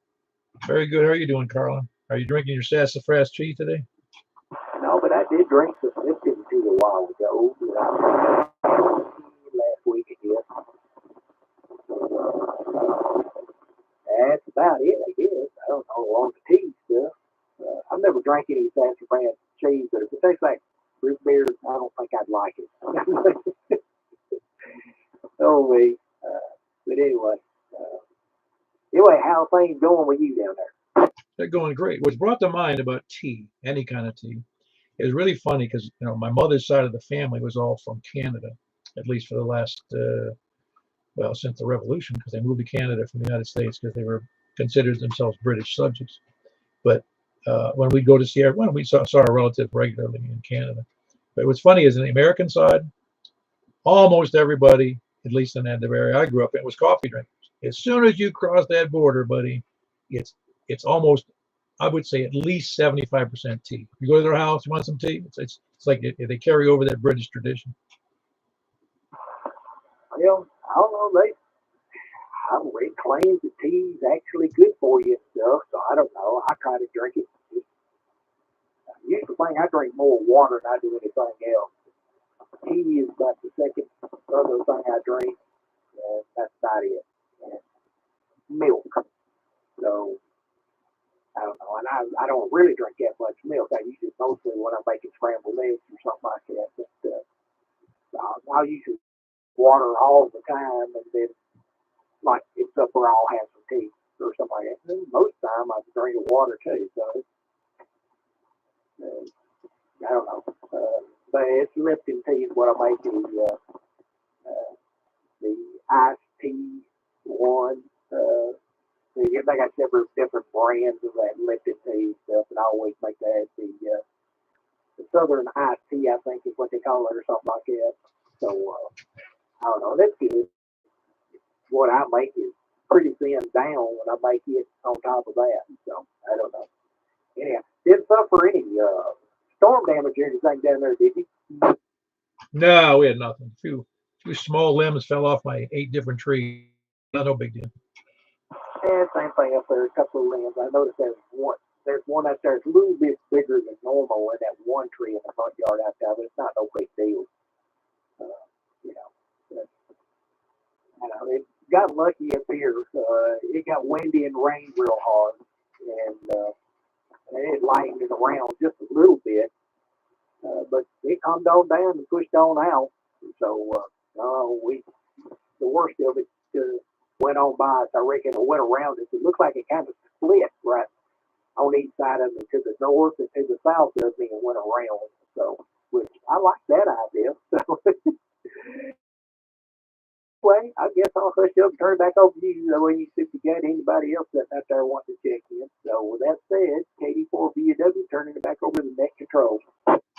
Very good. How are you doing, Carlin? Are you drinking your sassafras tea today? No, but I did drink some Lipton tea a while ago. Last week, I guess. That's about it, I guess. I don't know on the tea stuff. I've never drank any sassafras cheese, but if it tastes like root beer, I don't think I'd like it. Oh, wait. But anyway, how are things going with you down there? They're going great. What's brought to mind about tea, any kind of tea, is really funny because my mother's side of the family was all from Canada, at least for the last since the Revolution, because they moved to Canada from the United States because they were considered themselves British subjects. But when we go to see we saw our relatives regularly in Canada. But what's funny is in the American side, almost everybody, at least in that area I grew up in, was coffee drinkers. As soon as you cross that border, buddy, it's almost, I would say, at least 75% tea. You go to their house, you want some tea? It's like they carry over that British tradition. Well, I don't know. I've read claims that tea is actually good for you and stuff, so I don't know. I try to drink it. Usually, I drink more water than I do anything else. Tea is about the second other thing I drink. That's about it. And milk. So, I don't know. And I don't really drink that much milk. I use it mostly when I'm making scrambled eggs or something like that. But I'll usually water all the time, and then, like, it's up where I'll have some tea or something like that. And most of the time, I'm drinking water too. So, I don't know. But it's Lipton tea is what I make the iced tea one. They got several different brands of that Lipton tea stuff, and I always make that the Southern iced tea, I think is what they call it, or something like that. So, I don't know. That's good. What I make is pretty thin down when I make it on top of that. So, I don't know. Anyhow, didn't suffer any storm damage or anything down there, did you? No, we had nothing. A few small limbs fell off my 8 different trees. No big deal. Yeah, same thing up there. A couple of limbs. I noticed there's one out there that's a little bit bigger than normal in that one tree in the front yard out there, but it's not no big deal. I don't know, it got lucky up here. It got windy and rained real hard, and it lightened it around just a little bit. But it calmed on down and pushed on out. So the worst of it went on by us. I reckon it went around us. It looked like it kind of split right on each side of it, to the north and to the south of me, and went around. So, which I like that idea. So, anyway, I guess I'll hush up and turn it back over to you. That way you see if you got anybody else that's out there wanting to check in. So, with that said, KD4VW, turning it back over to the net control.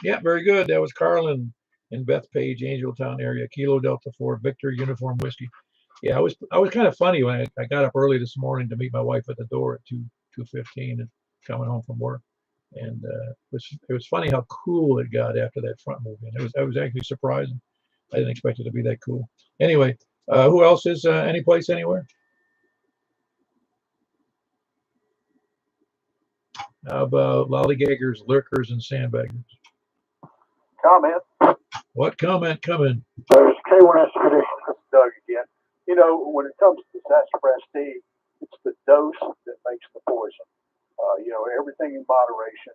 Yeah, very good. That was Carlin in Bethpage, Angeltown area, Kilo Delta 4, Victor Uniform Whiskey. Yeah, I was kind of funny when I got up early this morning to meet my wife at the door at 2:15 and coming home from work. And it was funny how cool it got after that front movie. And it was actually surprising. I didn't expect it to be that cool. Anyway, who else is any place anywhere? How about lollygaggers, lurkers, and sandbaggers? Comment. What comment coming? There's K1 Expedition. This is Doug again. You know, when it comes to sassafras tea, it's the dose that makes the poison. You know, everything in moderation.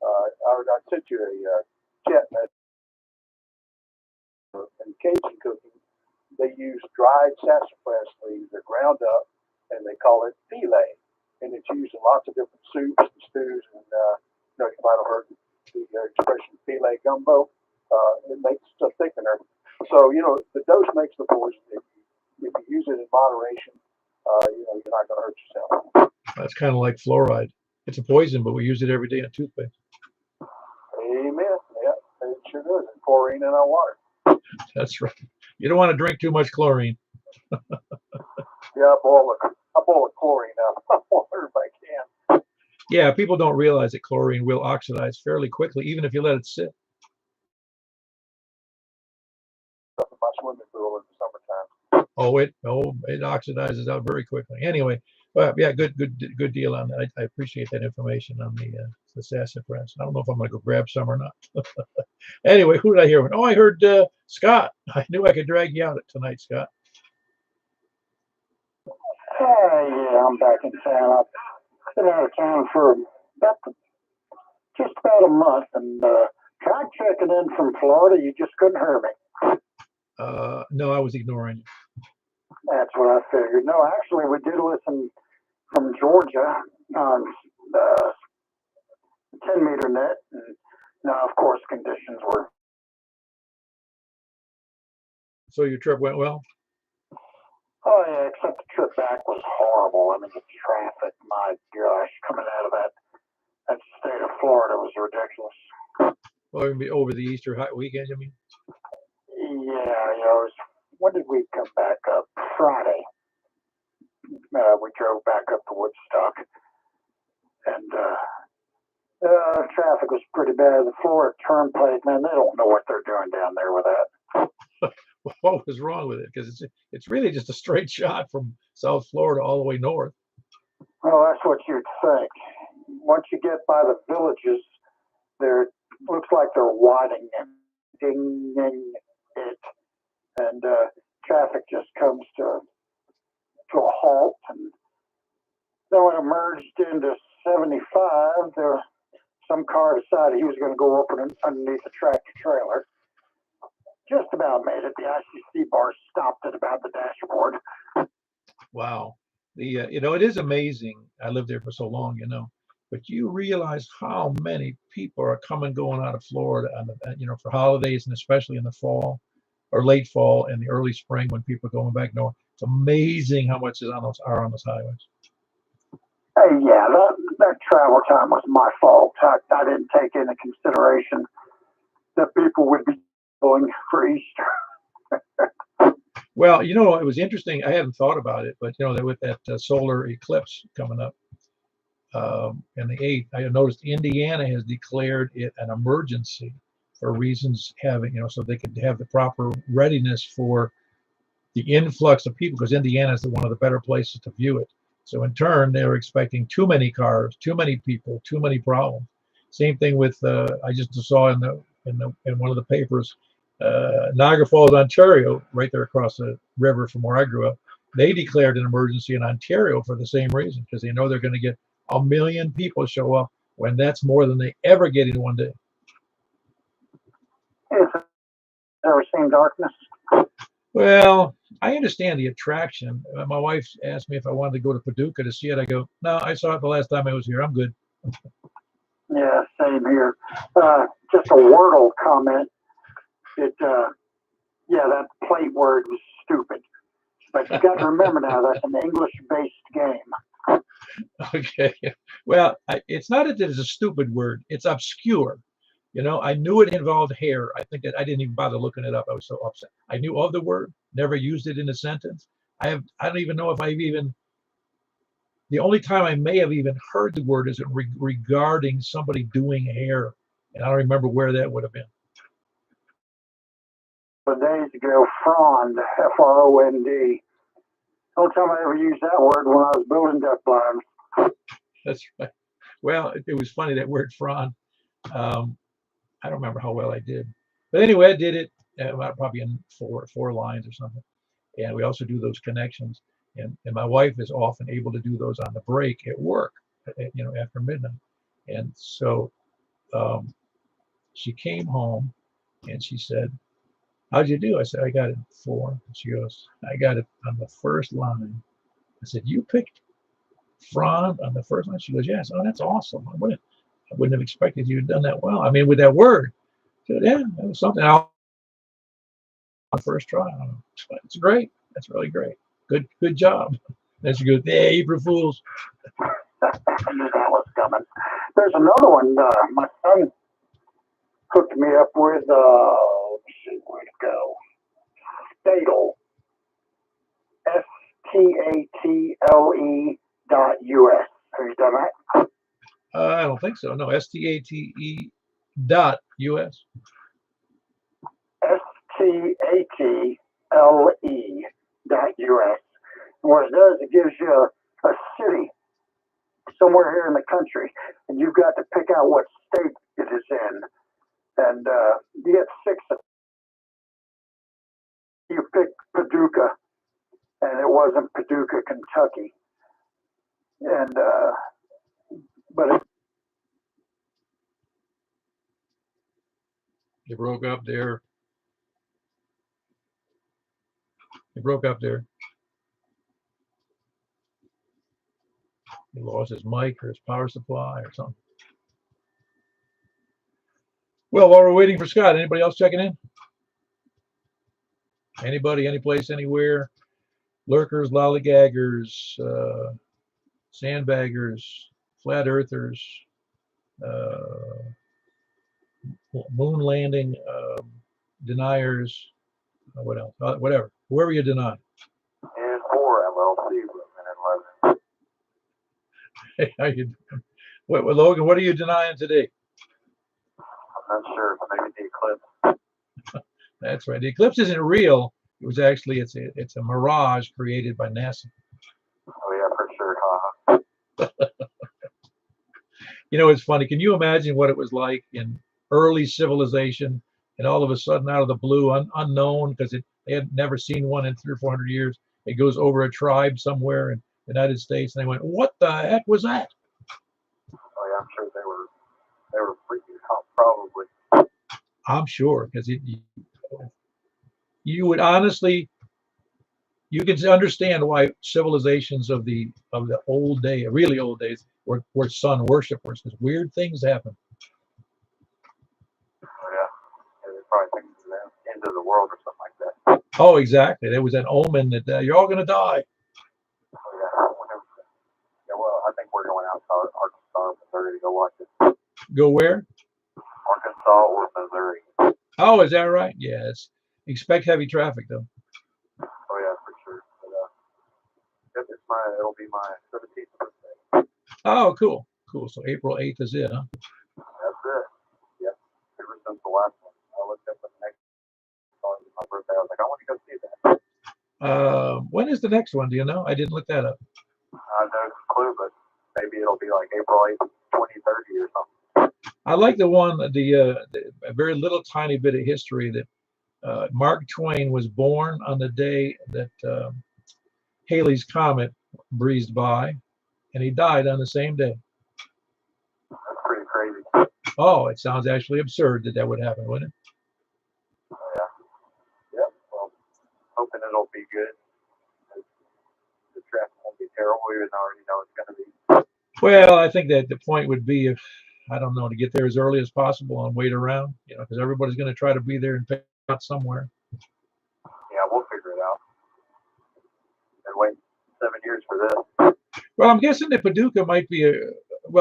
I sent you a chat message. In Cajun cooking, they use dried sassafras leaves. They're ground up, and they call it filet. And it's used in lots of different soups and stews. And you know, you might have heard the expression filet gumbo. It makes a thickener. So you know, the dose makes the poison. If you use it in moderation, you know, you're not going to hurt yourself. That's kind of like fluoride. It's a poison, but we use it every day in toothpaste. Amen. Yeah, it sure does. And chlorine in our water. That's right. You don't want to drink too much chlorine. Yeah, I boil the chlorine out of water if I can. Yeah, people don't realize that chlorine will oxidize fairly quickly, even if you let it sit. Up in my swimming pool in the summertime. It oxidizes out very quickly. Anyway, well, yeah, good deal on that. I appreciate that information on the sassafras. I don't know if I'm going to go grab some or not. Anyway, who did I hear? Oh, I heard Scott. I knew I could drag you out tonight, Scott. Yeah, I'm back in town. I've been out of town for just about a month, and tried checking in from Florida. You just couldn't hear me. No, I was ignoring you. That's what I figured. No, actually, we did listen from Georgia on the 10-meter net. And now, of course, conditions were. So your trip went well? Oh, yeah, except the trip back was horrible. I mean, the traffic, my gosh, coming out of that state of Florida was ridiculous. Well, over the Easter weekend, you mean? Yeah, you know, when did we come back up? Friday. We drove back up to Woodstock, and traffic was pretty bad. The Florida Turnpike, man, they don't know what they're doing down there with that. What was wrong with it? Because it's really just a straight shot from South Florida all the way north. Well, that's what you'd think. Once you get by the villages, there looks like they're widening it, and traffic just comes to a halt. And then when it merged into 75, some car decided he was going to go up underneath a tractor trailer. Just about made it. The ICC bar stopped at about the dashboard. Wow. You know, it is amazing. I lived there for so long, you know, but you realize how many people are going out of Florida, you know, for holidays, and especially in the fall or late fall and the early spring when people are going back north. It's amazing how much are on those highways. Hey, yeah, that travel time was my fault. I didn't take into consideration that people would be going for Easter. Well, you know, it was interesting. I hadn't thought about it, but you know, with that solar eclipse coming up in the 8th, I noticed Indiana has declared it an emergency for reasons having, you know, so they could have the proper readiness for the influx of people, because Indiana is one of the better places to view it. So in turn, they're expecting too many cars, too many people, too many problems. Same thing with I just saw in one of the papers, Niagara Falls, Ontario, right there across the river from where I grew up. They declared an emergency in Ontario for the same reason, because they know they're going to get 1 million people show up, when that's more than they ever get in one day. Has ever seen darkness? Well, I understand the attraction. My wife asked me if I wanted to go to Paducah to see it. I go, no, I saw it the last time I was here. I'm good. Yeah, same here. Just a Wordle comment. That plate word was stupid. But you got to remember now, that's an English-based game. Okay. Well, it's not that it's a stupid word. It's obscure. You know, I knew it involved hair. I think that I didn't even bother looking it up. I was so upset. I knew of the word, never used it in a sentence. I don't even know if I've even The only time I may have even heard the word is regarding somebody doing hair, and I don't remember where that would have been. Days ago, frond, F-R-O-N-D. Don't tell me I ever used that word when I was building duck blinds. That's right. Well, it was funny, that word frond. I don't remember how well I did. But anyway, I did it probably in four lines or something. And we also do those connections. And my wife is often able to do those on the break at work, after midnight. And so she came home and she said, "How'd you do?" I said, "I got it 4." And she goes, "I got it on the first line." I said, "You picked frond on the first line?" She goes, "Yes." "Oh, that's awesome. I wouldn't have expected you to have done that well. I mean, with that word." She goes, "Yeah, that was something on the first try." It's great. That's really great. Good job. Then she goes, "Yeah, April Fools." I knew that was coming. There's another one my son hooked me up with. Let's see, where'd it go? Statle. STATLE.US. Have you done that? I don't think so. No, STATE.US. STATLE.US. What it does, it gives you a city somewhere here in the country, and you've got to pick out what state it is in. And you get 6 of them. You picked Paducah, and it wasn't Paducah, Kentucky. And but You broke up there. You broke up there. He lost his mic or his power supply or something. Well, while we're waiting for Scott, anybody else checking in? Anybody, any place, anywhere? Lurkers, lollygaggers, sandbaggers, flat earthers, moon landing deniers, what else? Whatever. Whoever you deny. And 4 LLC women Hey, how you doing? Well, Logan, what are you denying today? I'm not sure. Maybe the eclipse. That's right. The eclipse isn't real. It was actually it's a mirage created by NASA. Oh yeah, for sure. Huh? It's funny. Can you imagine what it was like in early civilization, and all of a sudden, out of the blue, unknown, because they had never seen one in 300 or 400 years, it goes over a tribe somewhere in the United States, and they went, "What the heck was that?" Oh yeah, I'm sure they were freaking out probably. I'm sure, because you would honestly, you can understand why civilizations of the old day, really old days, were sun worshipers, because weird things happen. Oh yeah, they probably think it's the end of the world or something like that. Oh, exactly. There was an omen that you're all going to die. Oh yeah, yeah. Well, I think we're going out to Arkansas, Missouri to go watch it. Go where? Arkansas or Missouri. Oh, is that right? Yes. Expect heavy traffic, though. Oh yeah, for sure. But, it'll be my 17th birthday. Oh, cool. Cool. So April 8th is it, huh? That's it. Yep. Ever since the last one, I looked up at the next one was my birthday. I was like, I want to go see that. When is the next one? Do you know? I didn't look that up. I have no clue, but maybe it'll be like April 8th, 2030 or something. I like the one, a very little tiny bit of history that Mark Twain was born on the day that Halley's Comet breezed by, and he died on the same day. That's pretty crazy. Oh, it sounds actually absurd that would happen, wouldn't it? Oh, yeah. Yep. Well, hoping it'll be good. The traffic won't be terrible, even though I already know it's going to be. Well, I think that the point would be, if I don't know, to get there as early as possible and wait around, because everybody's going to try to be there and pick out somewhere. Yeah, we'll figure it out. And wait 7 years for this. Well, I'm guessing that Paducah might be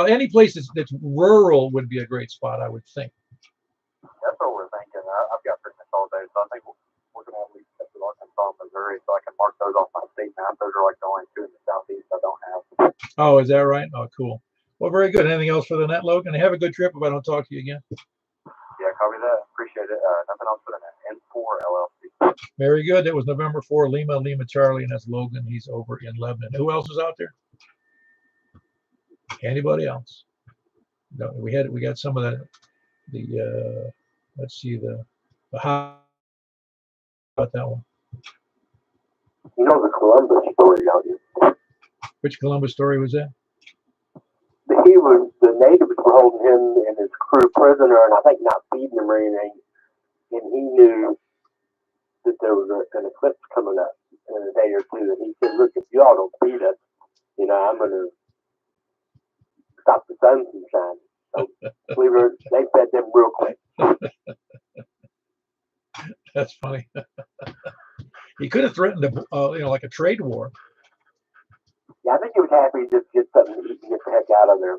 any place that's rural would be a great spot, I would think. That's what we're thinking. I've got pretty much all day, so I think we're going to at least get to Arkansas, Missouri, so I can mark those off my state map. Those are like the only 2 in the southeast I don't have. Oh, is that right? Oh, cool. Well, very good. Anything else for the net, Logan? Have a good trip if I don't talk to you again. Yeah, copy that. Appreciate it. Nothing else for the net. N4 LLC. Very good. That was November 4, Lima, Lima, Charlie, and that's Logan. He's over in Lebanon. Who else is out there? Anybody else? No, we got some of the let's see how about that one? You know the Columbus story, don't you? Which Columbus story was that? The natives were holding him and his crew prisoner, and I think not feeding him or anything. And he knew that there was an eclipse coming up in a day or two, and he said, "Look, if y'all don't feed us, I'm going to stop the sun from shining." So, believe it, they fed them real quick. That's funny. He could have threatened like a trade war. Yeah, I think he was happy to just get something to eat and get the heck out of there.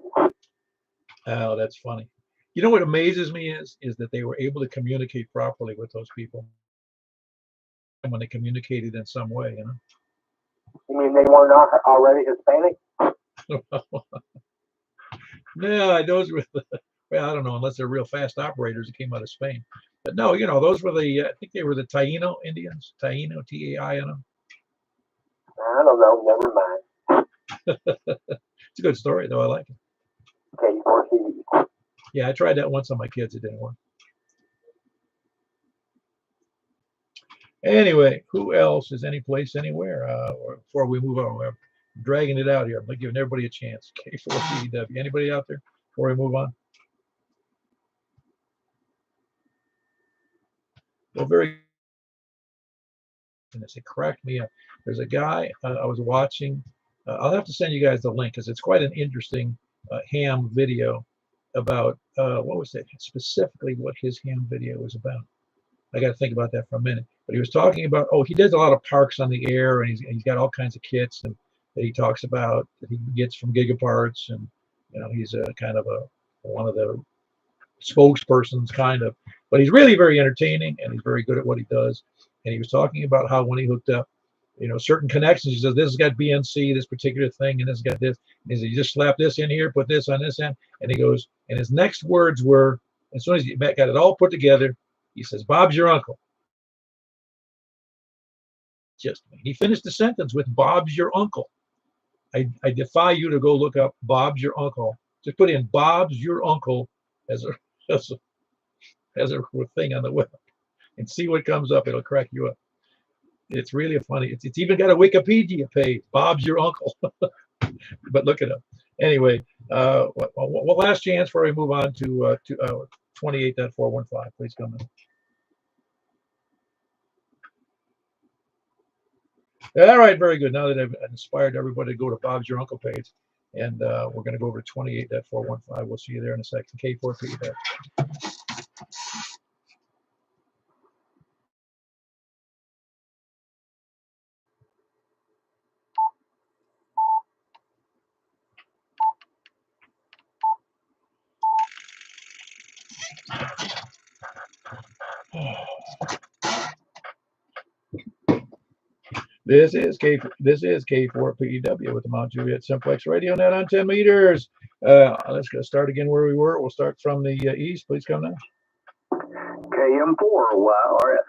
Oh, that's funny. You know what amazes me is that they were able to communicate properly with those people when they communicated in some way, You mean they weren't already Hispanic? No, those were well, I don't know, unless they're real fast operators that came out of Spain. But no, those were I think they were the Taino Indians. Taino, T-A-I-N-O. I don't know. Never mind. It's a good story, though. I like it. K4P. Yeah, I tried that once on my kids. It didn't work. Anyway, who else is any place anywhere? Or before we move on, we're dragging it out here. I'm giving everybody a chance. K4PW. Anybody out there before we move on? Well, very. It cracked me up. There's a guy I was watching. I'll have to send you guys the link because it's quite an interesting ham video about what was it specifically? What his ham video was about? I got to think about that for a minute. But he was talking about he does a lot of parks on the air, and he's got all kinds of kits and that he talks about that he gets from Gigaparts, and he's a kind of one of the spokespersons kind of, but he's really very entertaining and he's very good at what he does. And he was talking about how when he hooked up certain connections, he says this has got BNC, this particular thing, and this has got this, and he said you just slap this in here, put this on this end, and he goes, and his next words were, as soon as he got it all put together, he says, Bob's your uncle. He finished the sentence with Bob's your uncle. I defy you to go look up Bob's your uncle. Just put in Bob's your uncle as a thing on the web and see what comes up. It'll crack you up. It's really funny. It's even got a Wikipedia page. Bob's your uncle. But look it up. Anyway, well, last chance before we move on to 28.415. Please come in. All right, very good. Now that I've inspired everybody to go to Bob's Your Uncle page, and we're going to go over to 28.415. We'll see you there in a second. K4P there. This is K4PEW with the Mount Juliet Simplex Radio Net on 10 meters. Let's go start again where we were. We'll start from the east. Please come now. KM4YRS.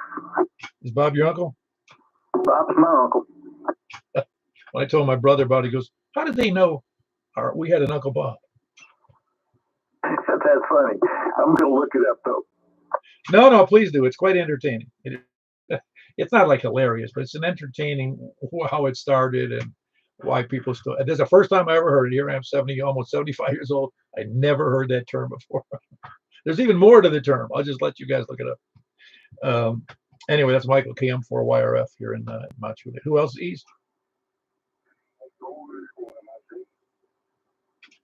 Is Bob your uncle? Bob's my uncle. When I told my brother about it, he goes, how did they know we had an Uncle Bob? That's funny. I'm going to look it up, though. No, please do. It's quite entertaining. It's not like hilarious, but it's an entertaining how it started and why people still. This is the first time I ever heard it. Here I am, almost 75 years old. I never heard that term before. There's even more to the term. I'll just let you guys look it up. Anyway, that's Michael KM4YRF here in Mount Juliet. Who else is east?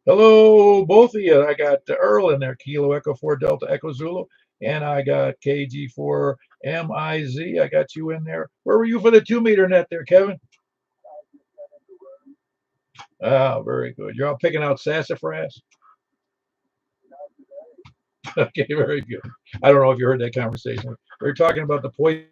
Hello, both of you. I got Earl in there, Kilo Echo 4 Delta Echo Zulu, and I got KG4 MIZ. I got you in there. Where were you for the 2 meter net there, Kevin? Oh, very good. You're all picking out sassafras? Okay, very good. I don't know if you heard that conversation. We were talking about the poison.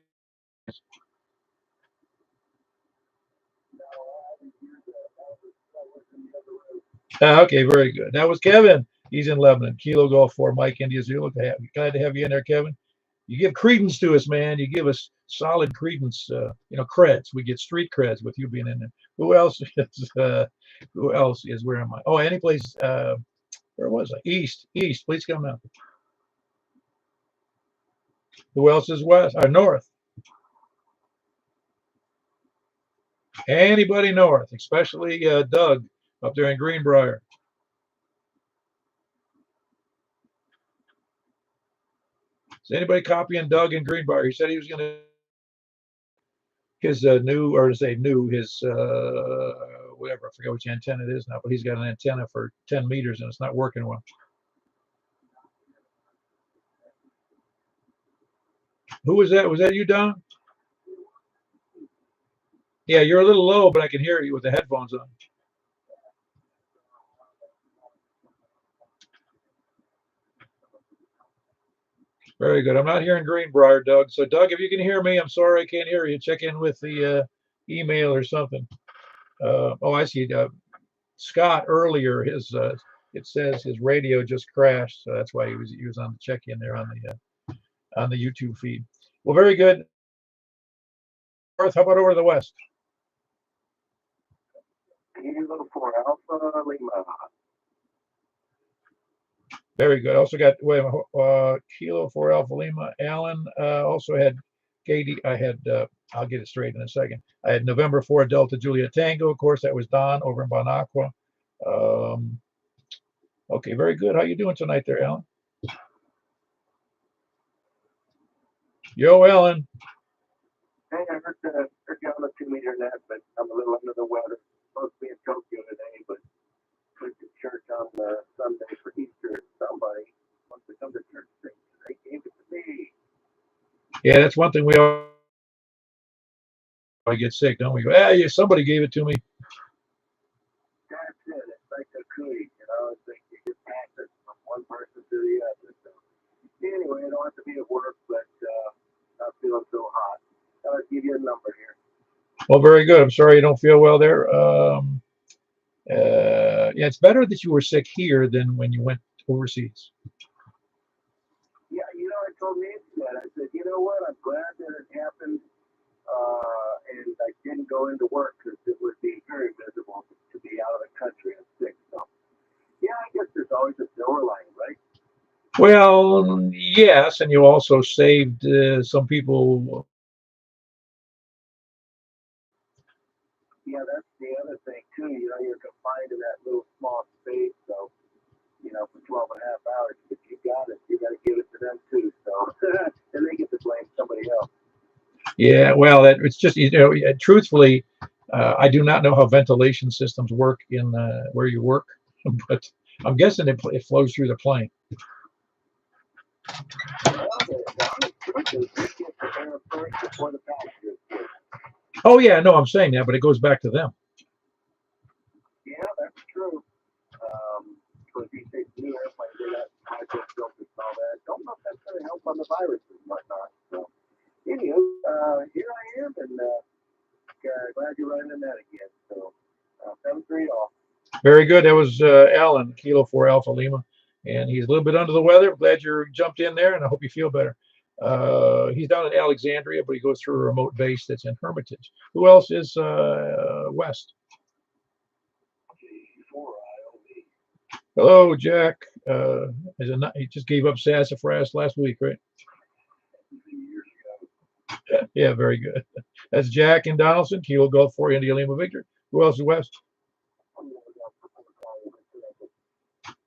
Okay, very good. That was Kevin. He's in Lebanon. Kilo Golf 4, Mike India Zulu. Glad to have you in there, Kevin. You give credence to us, man. You give us solid credence. Creds. We get street creds with you being in there. Who else is? Who else is? Where am I? Oh, any place. Where was I? East. Please come out. Who else is west or north? Anybody north, especially Doug up there in Greenbrier. Is anybody copying Doug in Greenbrier? He said he was going to his new, or to say new, his whatever, I forget which antenna it is now, but he's got an antenna for 10 meters and it's not working well. Who was that? Was that you, Don? Yeah, you're a little low, but I can hear you with the headphones on. Very good. I'm not hearing Greenbrier, Doug. So, Doug, if you can hear me, I'm sorry I can't hear you. Check in with the email or something. Oh, I see. Scott earlier, it says his radio just crashed, so that's why he was on the check-in there on the YouTube feed. Well, very good. North, how about over to the west? Kilo for Alpha Lima. Very good. Also got Kilo for Alpha Lima. Alan also had Katie. I had. I'll get it straight in a second. I had November 4 Delta Juliet Tango. Of course, that was Don over in Bon Aqua. Okay, very good. How you doing tonight, there, Alan? Yo, Alan. Hey, I heard you on the 2-meter net, but I'm a little under the weather. Supposed to be in Tokyo today, but went to church on Sunday for Easter. Somebody wants to come to church. They gave it to me. Yeah, that's one thing we all get sick, don't we? Yeah, somebody gave it to me. That's it. It's like a cookie, It's like you just pass it from one person to the other. So anyway, I don't have to be at work, but not feeling so hot. I'll give you a number here. Well, very good. I'm sorry you don't feel well there. Yeah, it's better that you were sick here than when you went overseas. Yeah, I told Nancy that. I said, you know what? I'm glad that it happened, and I didn't go into work because it would be very miserable to be out of the country and sick. So, yeah, I guess there's always a silver lining, right? Well, yes, and you also saved some people. Yeah, that's the other thing too. You're confined to that little small space, so for 12 and a half hours. If you got it, you got to give it to them too. So, and they get to blame somebody else. Yeah, well, it's just truthfully, I do not know how ventilation systems work in where you work, but I'm guessing it flows through the plane. Oh yeah, no, I'm saying that, but it goes back to them. Yeah, that's true. Because these new airplanes, they got microfilters and all that. Don't know if that's going to help on the viruses and whatnot. So, anyway, here I am, and glad you're running the net again. So, 7-3 off. Very good. That was Alan, Kilo 4 Alpha Lima, and he's a little bit under the weather. Glad you jumped in there, and I hope you feel better. He's down in Alexandria, but he goes through a remote base that's in Hermitage. Who else is west? Hello, Jack. He just gave up sassafras last week, right? Yeah, very good. That's Jack in Donaldson, Kilo Golf 4 India Lima Victor. Who else is west?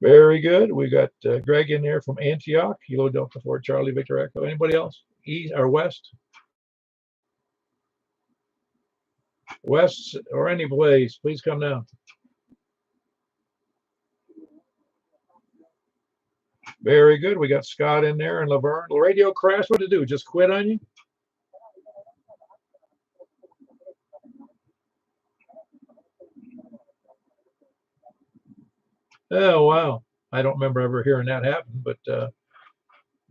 Very good. We got Greg in there from Antioch, Kilo Delta 4 Charlie Victor Echo. Anybody else? East or west? West or any place, please come down. Very good. We got Scott in there and Laverne. The radio crash. What to do? Just quit on you? Oh wow. I don't remember ever hearing that happen, but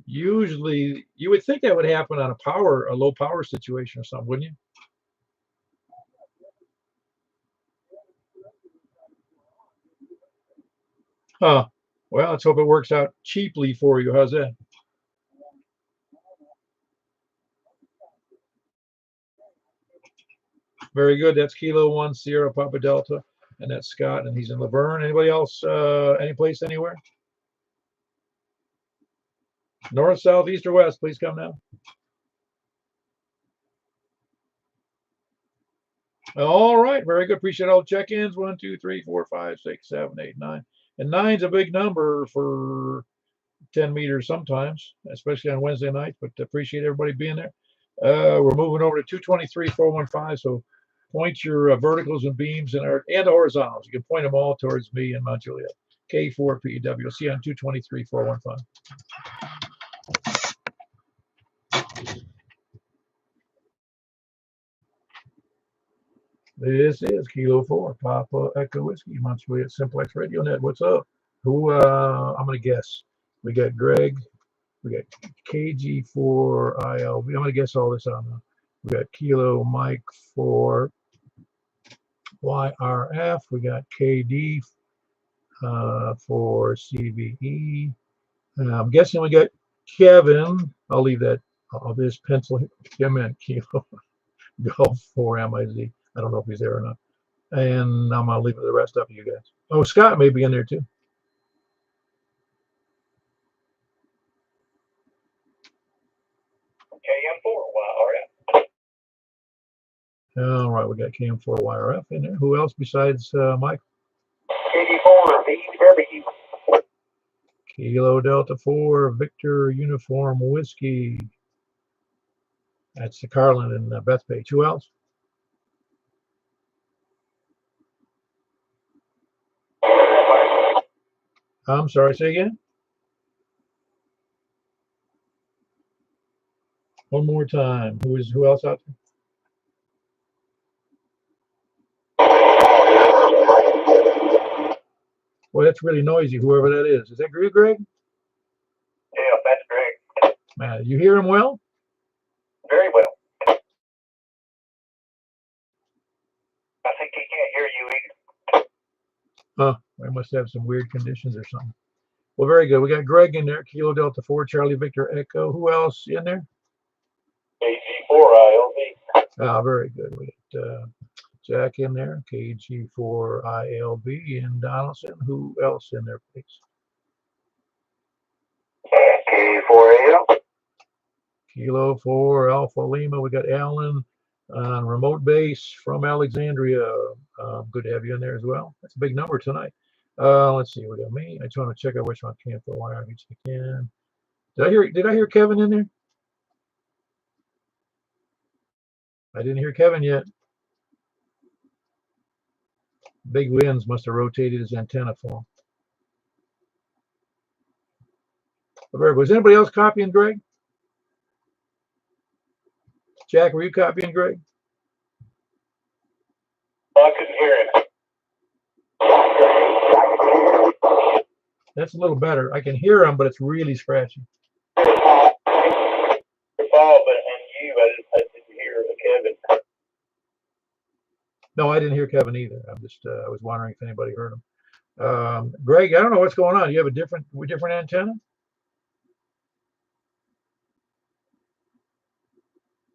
usually you would think that would happen on a low power situation or something, wouldn't you? Huh. Well, let's hope it works out cheaply for you. How's that? Very good. That's Kilo 1 Sierra Papa Delta, and that's Scott, and he's in Laverne. Anybody else? Any place, anywhere? North, south, east, or west? Please come now. All right. Very good. Appreciate all the check-ins. 1, 2, 3, 4, 5, 6, 7, 8, 9. And 9's a big number for 10 meters sometimes, especially on Wednesday night, but appreciate everybody being there. We're moving over to 223, 415. So point your verticals and beams and the horizontals. You can point them all towards me and Mount Juliet. K4PW. See you on 223, 415. This is Kilo 4, Papa Echo Whiskey, Mount Juliet Simplex Radio Net. What's up? Who, I'm going to guess. We got Greg. We got KG4ILV. I'm going to guess all this on. We got Kilo Mike 4 YRF. We got KD for CVE. I'm guessing we got Kevin. I'll leave that. I'll just pencil him in. Kilo Golf 4 MIZ. I don't know if he's there or not. And I'm going to leave it the rest up to you guys. Oh, Scott may be in there too. KM4YRF. All right, we got KM4YRF in there. Who else besides Mike? KD4 VW. Kilo Delta 4 Victor Uniform Whiskey. That's the Carlin and Bethpage. Who else? I'm sorry, say again? One more time. Who else out there? Well, that's really noisy, whoever that is. Is that you, Greg? Yeah, that's Greg. Man, you hear him well? Very well. I think he can't hear you either. Huh. I must have some weird conditions or something. Well, very good. We got Greg in there. Kilo Delta 4 Charlie Victor Echo. Who else in there? KG4ILV. Ah, very good. We got Jack in there. KG4ILV and Donaldson. Who else in there, please? K4AL. Kilo 4 Alpha Lima. We got Alan on remote base from Alexandria. Good to have you in there as well. That's a big number tonight. Let's see. We got me. I just want to check out which one came for wire. Again. Did I hear Kevin in there? I didn't hear Kevin yet. Big winds must have rotated his antenna for him. Very good. Was anybody else copying Greg? Jack, were you copying Greg? I couldn't hear him. That's a little better. I can hear him, but it's really scratchy. No, I didn't hear Kevin either. I'm just I was wondering if anybody heard him. Greg, I don't know what's going on. You have a different antenna?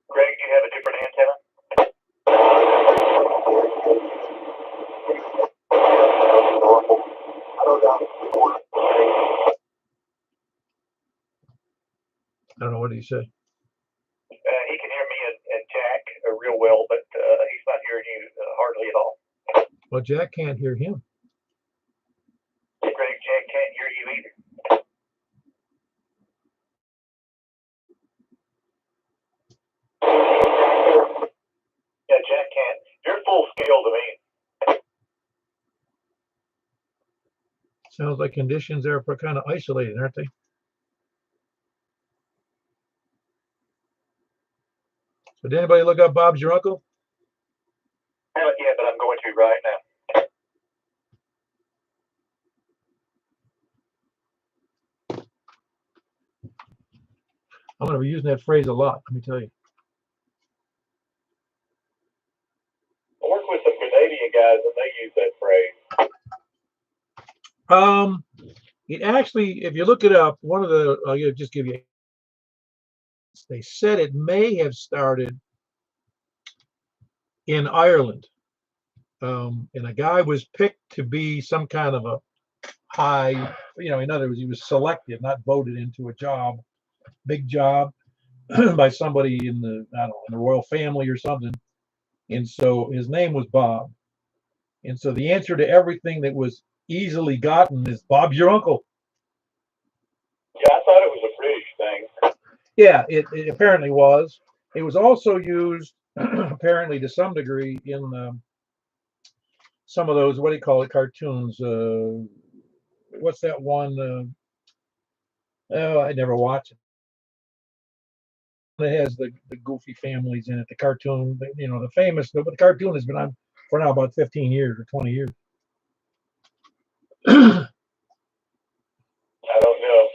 Greg, do you have a different antenna? I don't know. What did he say? He can hear me and Jack real well, but he's not hearing you hardly at all. Well, Jack can't hear him. Greg, Jack can't hear you either. Yeah, Jack can't. You're full scale to me. Sounds like conditions there are kind of isolated, aren't they? So did anybody look up Bob's your uncle? Haven't yet, but I'm going to right now. I'm going to be using that phrase a lot, let me tell you. I work with some Canadian guys and they use that phrase. It actually, if you look it up, one of the, I'll just give you, they said it may have started in Ireland. And a guy was picked to be some kind of a high, in other words, he was selected, not voted into a job, big job by somebody in the, I don't know, in the royal family or something. And so his name was Bob. And so the answer to everything that was easily gotten is Bob's your uncle. Yeah, I thought it was a British thing. Yeah, it apparently was. It was also used, apparently to some degree, in some of those, what do you call it, cartoons. What's that one? Oh, I never watched it. It has the goofy families in it, the cartoon, the famous, but the cartoon has been on for now about 15 years or 20 years. I don't know.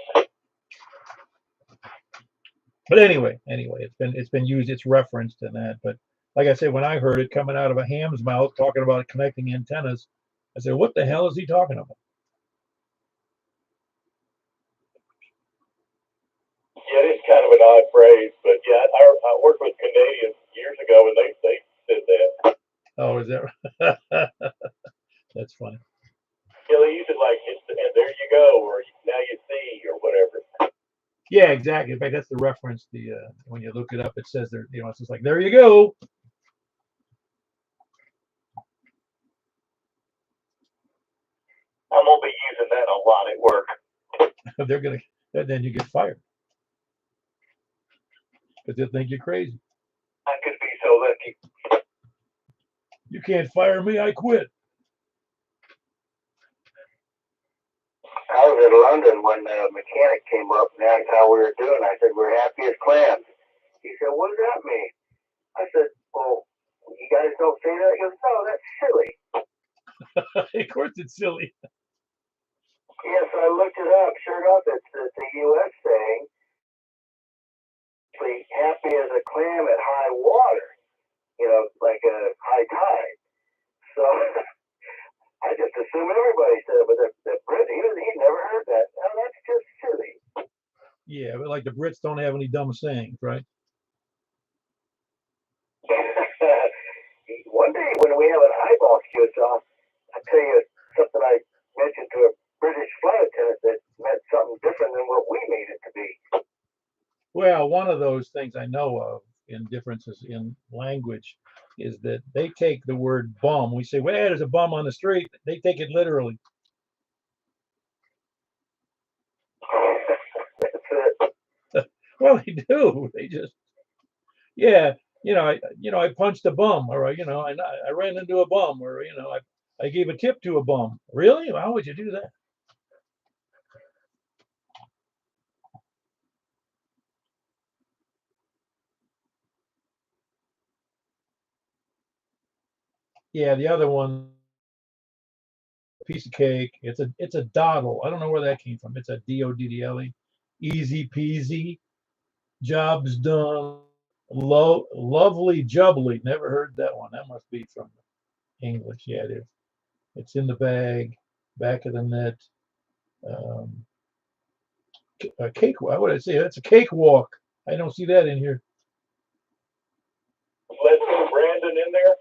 But anyway, it's been used, it's referenced in that. But like I said, when I heard it coming out of a ham's mouth talking about connecting antennas, I said, what the hell is he talking about? Yeah, it's kind of an odd phrase, but yeah, I worked with Canadians years ago, and they said that. Oh, is that that's funny. Yeah, they use it like and there you go, or now you see, or whatever. Yeah, exactly. In fact, that's the reference. When you look it up, it says there. It's just like there you go. I'm gonna be using that a lot at work. They're gonna. Then you get fired because they think you're crazy. I could be so lucky. You can't fire me. I quit. I was in London when the mechanic came up and asked how we were doing. I said, we're happy as clams. He said, what does that mean? I said, well, you guys don't say that? He goes, no, that's silly. Of course it's silly. Yes, I looked it up. Sure enough, it's a U.S. saying, happy as a clam at high water, like a high tide. So I just assume everybody said it, but the Brit, he never heard that. Oh, that's just silly. Yeah, but like the Brits don't have any dumb sayings, right? One day when we have an eyeball shoot off, I'll tell you something I mentioned to a British flight attendant that meant something different than what we made it to be. Well, one of those things I know of in differences in language is that they take the word bum. We say, well, there's a bum on the street. They take it literally. That's it. Well, they do. They just, yeah, I punched a bum, or I ran into a bum, or I gave a tip to a bum. Really? How would you do that? Yeah, the other one, piece of cake. It's a doddle. I don't know where that came from. It's a doddle. Easy peasy. Job's done. Lovely jubbly. Never heard that one. That must be from English. Yeah, it is. It's in the bag, back of the net. A cake. What would I say? That's a cakewalk. I don't see that in here. Let's go Brandon in there.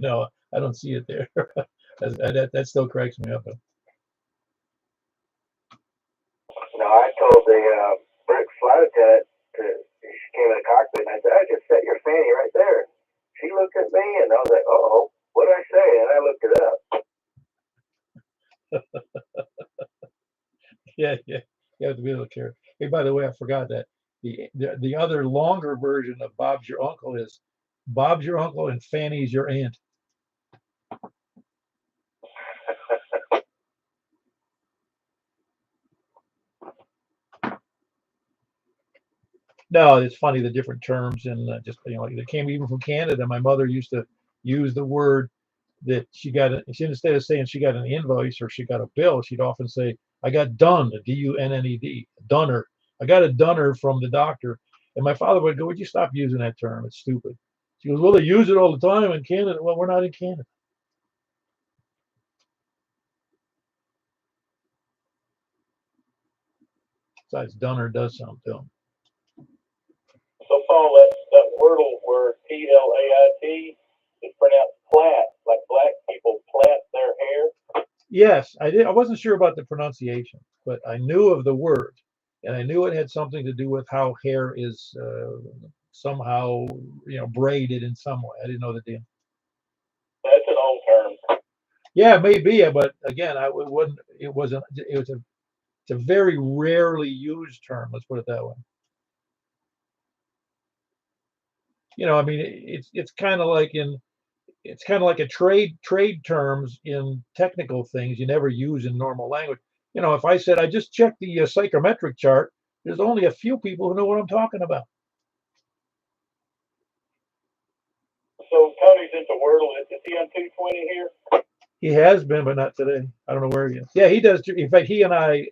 No, I don't see it there. That still cracks me up. No, I told the British flight attendant, she came in the cockpit, and I said, I just set your fanny right there. She looked at me, and I was like, oh, what did I say? And I looked it up. Yeah, you have to be able to care. Hey, by the way, I forgot that the other longer version of Bob's your uncle is Bob's your uncle and Fanny's your aunt. No, it's funny the different terms and just it came even from Canada. My mother used to use the word that she got. She instead of saying she got an invoice or she got a bill, she'd often say, "I got done," D-U-N-N-E-D, dunner. I got a dunner from the doctor, and my father would go, "Would you stop using that term? It's stupid." She goes, "Well, they use it all the time in Canada." Well, we're not in Canada. besides Dunner does something to them. So Paul, that Wordle word PLAIT is pronounced plait, like black people plait their hair. Yes, I did. I wasn't sure about the pronunciation, but I knew of the word, and I knew it had something to do with how hair is somehow, braided in some way. I didn't know the deal. That's an old term. Yeah, maybe, but again, it wasn't. It wasn't. It's a very rarely used term. Let's put it that way. I mean, it's kind of like a trade terms in technical things you never use in normal language. If I said I just checked the psychometric chart, there's only a few people who know what I'm talking about. So Tony's into Wordle. Is he on 220 here? He has been, but not today. I don't know where he is. Yeah, he does too. In fact, he and I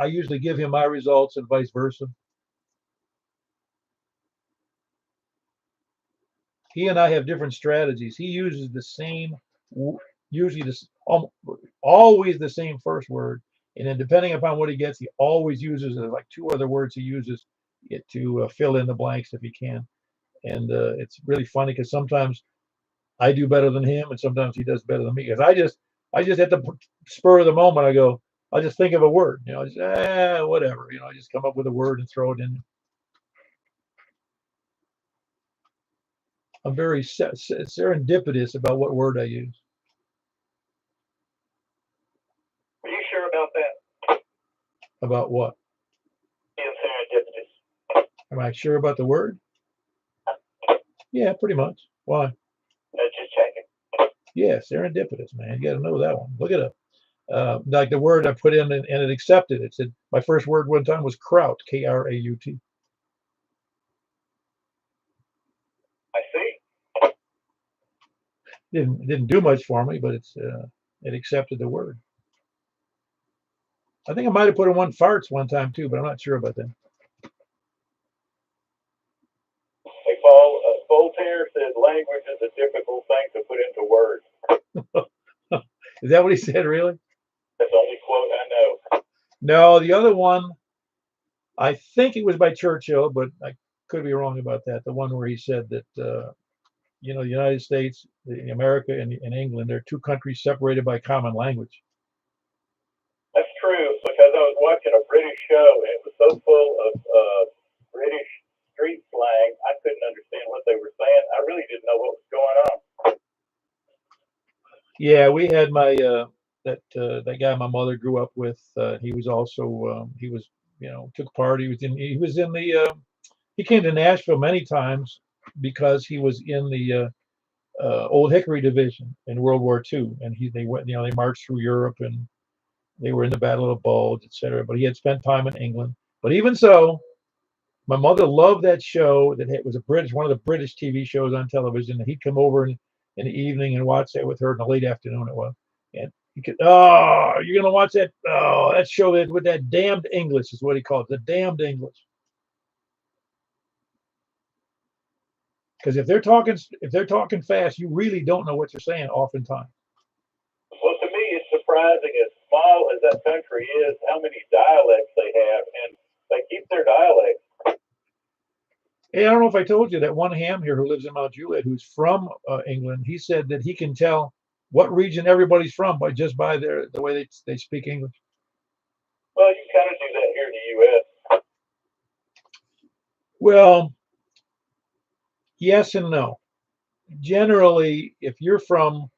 usually give him my results and vice versa. He and I have different strategies. He uses the same, usually always the same first word, and then depending upon what he gets, he always uses like two other words. He uses it to fill in the blanks if he can, and it's really funny because sometimes I do better than him, and sometimes he does better than me. Because I just at the spur of the moment, I just think of a word, whatever, I just come up with a word and throw it in. I'm very serendipitous about what word I use. Are you sure about that? About what? Being serendipitous. Am I sure about the word? Yeah, pretty much. Why? Just checking. Yeah, serendipitous, man. You got to know that one. Look it up. Like the word I put in and it accepted. It said my first word one time was kraut, Kraut. I see. Didn't do much for me, but it accepted the word. I think I might have put in one farts one time too, but I'm not sure about that. Hey, Paul, Voltaire said language is a difficult thing to put into words. Is that what he said, really? That's the only quote I know. No, the other one, I think it was by Churchill, but I could be wrong about that. The one where he said that, the United States, America, and England are two countries separated by common language. That's true, because I was watching a British show, and it was so full of British street slang, I couldn't understand what they were saying. I really didn't know what was going on. Yeah, we had my that guy my mother grew up with. He was also took part. He came to Nashville many times because he was in the Old Hickory Division in World War II, and they went, they marched through Europe, and they were in the Battle of the Bulge, etc. But he had spent time in England. But even so, my mother loved that show. That it was one of the British TV shows on television. And he'd come over in the evening and watch that with her in the late afternoon. It was, and he could, oh, you're gonna watch that? Oh, that show with that damned English is what he called it, the damned English. Because if they're talking fast, you really don't know what they're saying oftentimes. Well, to me, it's surprising, as small as that country is, how many dialects they have, and they keep their dialects. Hey, I don't know if I told you that one ham here who lives in Mount Juliet, who's from England, he said that he can tell what region everybody's from by the way they speak English. Well, you kind of do that here in the U.S. Well, yes and no. Generally, if you're from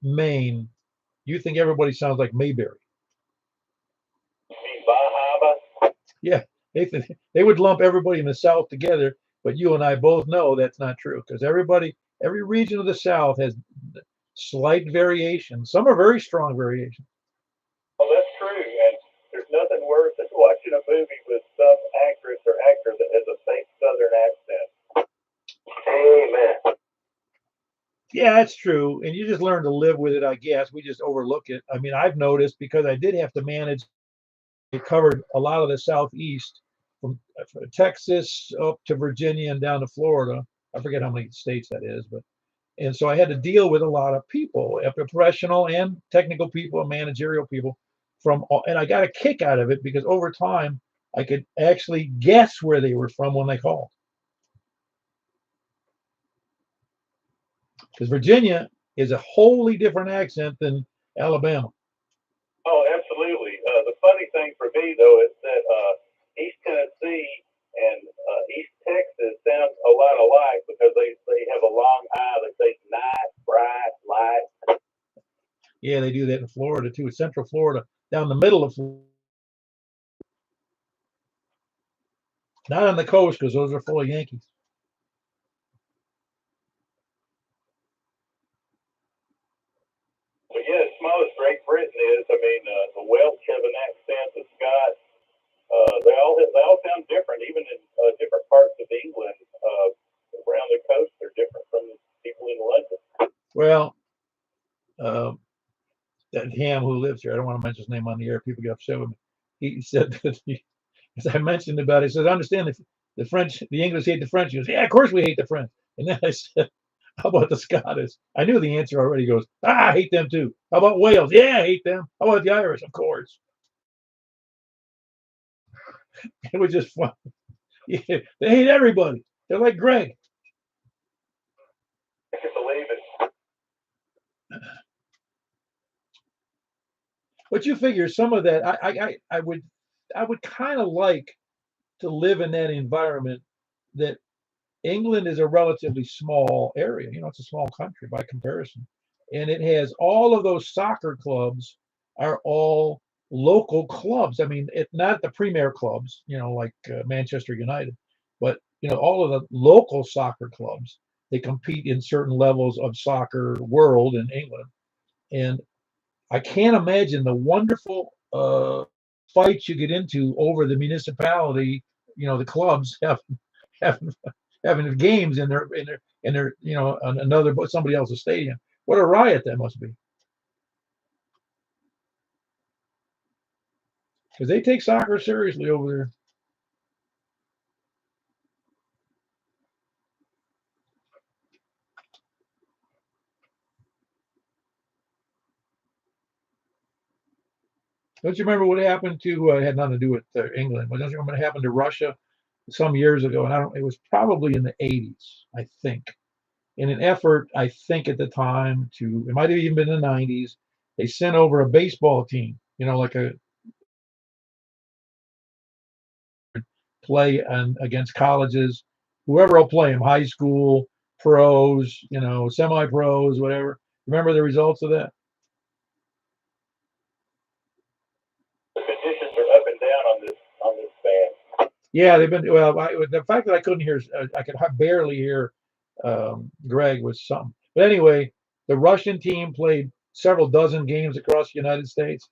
Maine, you think everybody sounds like Mayberry. Yeah, they would lump everybody in the South together, but you and I both know that's not true, because every region of the South has slight variations. Some are very strong variations. Well, that's true, and there's nothing worse than watching a movie with some actress or actor that has a fake Southern accent. Amen. Yeah, that's true, and you just learn to live with it, I guess. We just overlook it. I mean, I've noticed, because I did have to manage. It covered a lot of the Southeast, from Texas up to Virginia and down to Florida. I forget how many states that is, and so I had to deal with a lot of people, professional and technical people, and managerial people and I got a kick out of it, because over time I could actually guess where they were from when they called. Because Virginia is a wholly different accent than Alabama. Oh, absolutely. The funny thing for me though is that East Tennessee and East Texas sound a lot alike because they have a long I. They say night, bright, light. Yeah, they do that in Florida too. Central Florida, down the middle of Florida. Not on the coast because those are full of Yankees. But yeah, as small as Great Britain is, I mean, the Welsh have an accent, the Scots, they all sound different, even in different parts of England. Around the coast, they're different from people in London. Well, that Ham who lives here, I don't want to mention his name on the air. People get upset with me. He said that as I mentioned about it, he said, I understand the French, the English hate the French. He goes, yeah, of course we hate the French. And then I said, how about the Scottish? I knew the answer already. He goes, I hate them too. How about Wales? Yeah, I hate them. How about the Irish? Of course. It was just fun. Yeah, they hate everybody. They're like Greg. I can believe it. But you figure some of that, I would kind of like to live in that environment. That England is a relatively small area. You know, it's a small country by comparison, and it has all of those soccer clubs are all local clubs. I mean, it's not the premier clubs, you know, like Manchester United, but you know, all of the local soccer clubs. They compete in certain levels of soccer world in England, and I can't imagine the wonderful fights you get into over the municipality. You know, the clubs have having games in their you know another somebody else's stadium. What a riot that must be! Because they take soccer seriously over there. Don't you remember what happened to? It had nothing to do with England, but don't you remember what happened to Russia some years ago? And I don't. It was probably in the '80s, I think. In an effort, I think at the time to, it might have even been the '90s. They sent over a baseball team. You know, like a play against colleges, whoever will play them, high school, pros, you know, semi-pros, whatever. Remember the results of that? The conditions are up and down on this band. Yeah, they've been. Well, the fact that I couldn't hear, I could barely hear Greg was something. But anyway, the Russian team played several dozen games across the United States,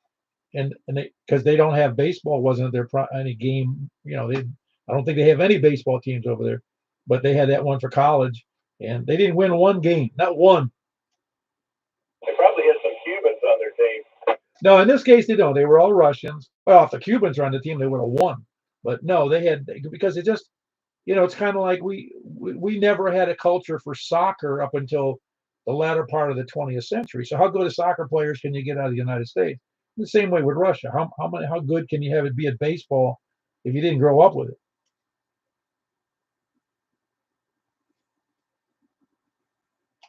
and they because they don't have baseball, wasn't their any game. You know, I don't think they have any baseball teams over there, but they had that one for college, and they didn't win one game, not one. They probably had some Cubans on their team. No, in this case, they don't. They were all Russians. Well, if the Cubans were on the team, they would have won. But no, they had because it just, you know, it's kind of like we never had a culture for soccer up until the latter part of the 20th century. So how good of soccer players can you get out of the United States? The same way with Russia. How good can you have it be at baseball if you didn't grow up with it?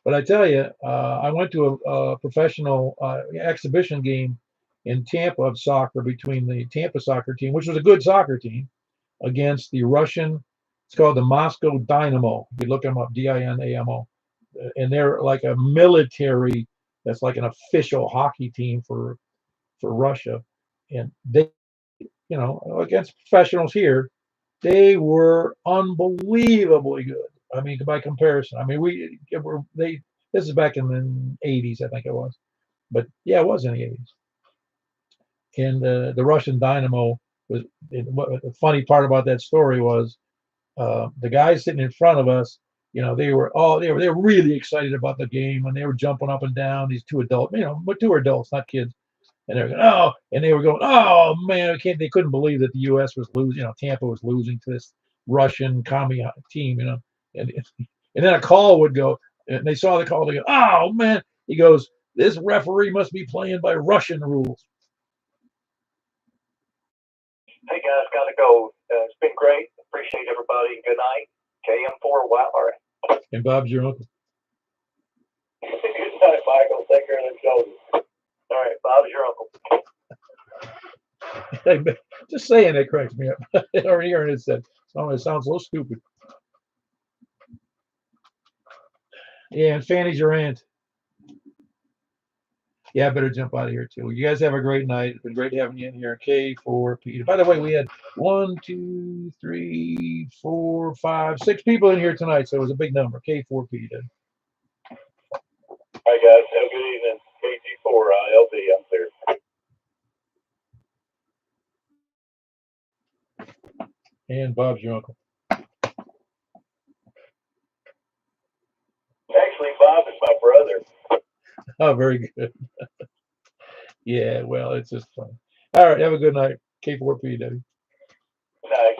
But I tell you, I went to a professional exhibition game in Tampa of soccer between the Tampa soccer team, which was a good soccer team, against the Russian. It's called the Moscow Dynamo. You look them up, Dinamo, and they're like a military. That's like an official hockey team for Russia, and they, you know, against professionals here, they were unbelievably good. I mean, by comparison, I mean they. This is back in the '80s, I think it was, but yeah, it was in the '80s. And the Russian Dynamo was. What the funny part about that story was, the guys sitting in front of us, you know, they were really excited about the game and they were jumping up and down. These two adults, you know, but two adults, not kids, and they were going, oh, and they were going, oh man, they couldn't believe that the U.S. was losing. You know, Tampa was losing to this Russian commie team. You know, and and then a call would go, and they saw the call. They go, oh man, he goes, this referee must be playing by Russian rules. Hey guys, gotta go. It's been great. Appreciate everybody. Good night. KM4, wow. All right. And Bob's your uncle. Good night, Michael. Take care of them shoulders. All right, Bob's your uncle. Just saying that cracks me up. Or hearing it said, it sounds so stupid. Yeah, and Fanny's your aunt. Yeah, I better jump out of here too. You guys have a great night. It's been great having you in here. K4P. By the way, we had 1, 2, 3, 4, 5, 6 people in here tonight, so it was a big number. K4P. All right, guys. Have a good evening. KG4 LD. I'm there. And Bob's your uncle. Actually, Bob is my brother. Oh, very good. Yeah, well, it's just fun. All right, have a good night. K4P, Debbie. Good night,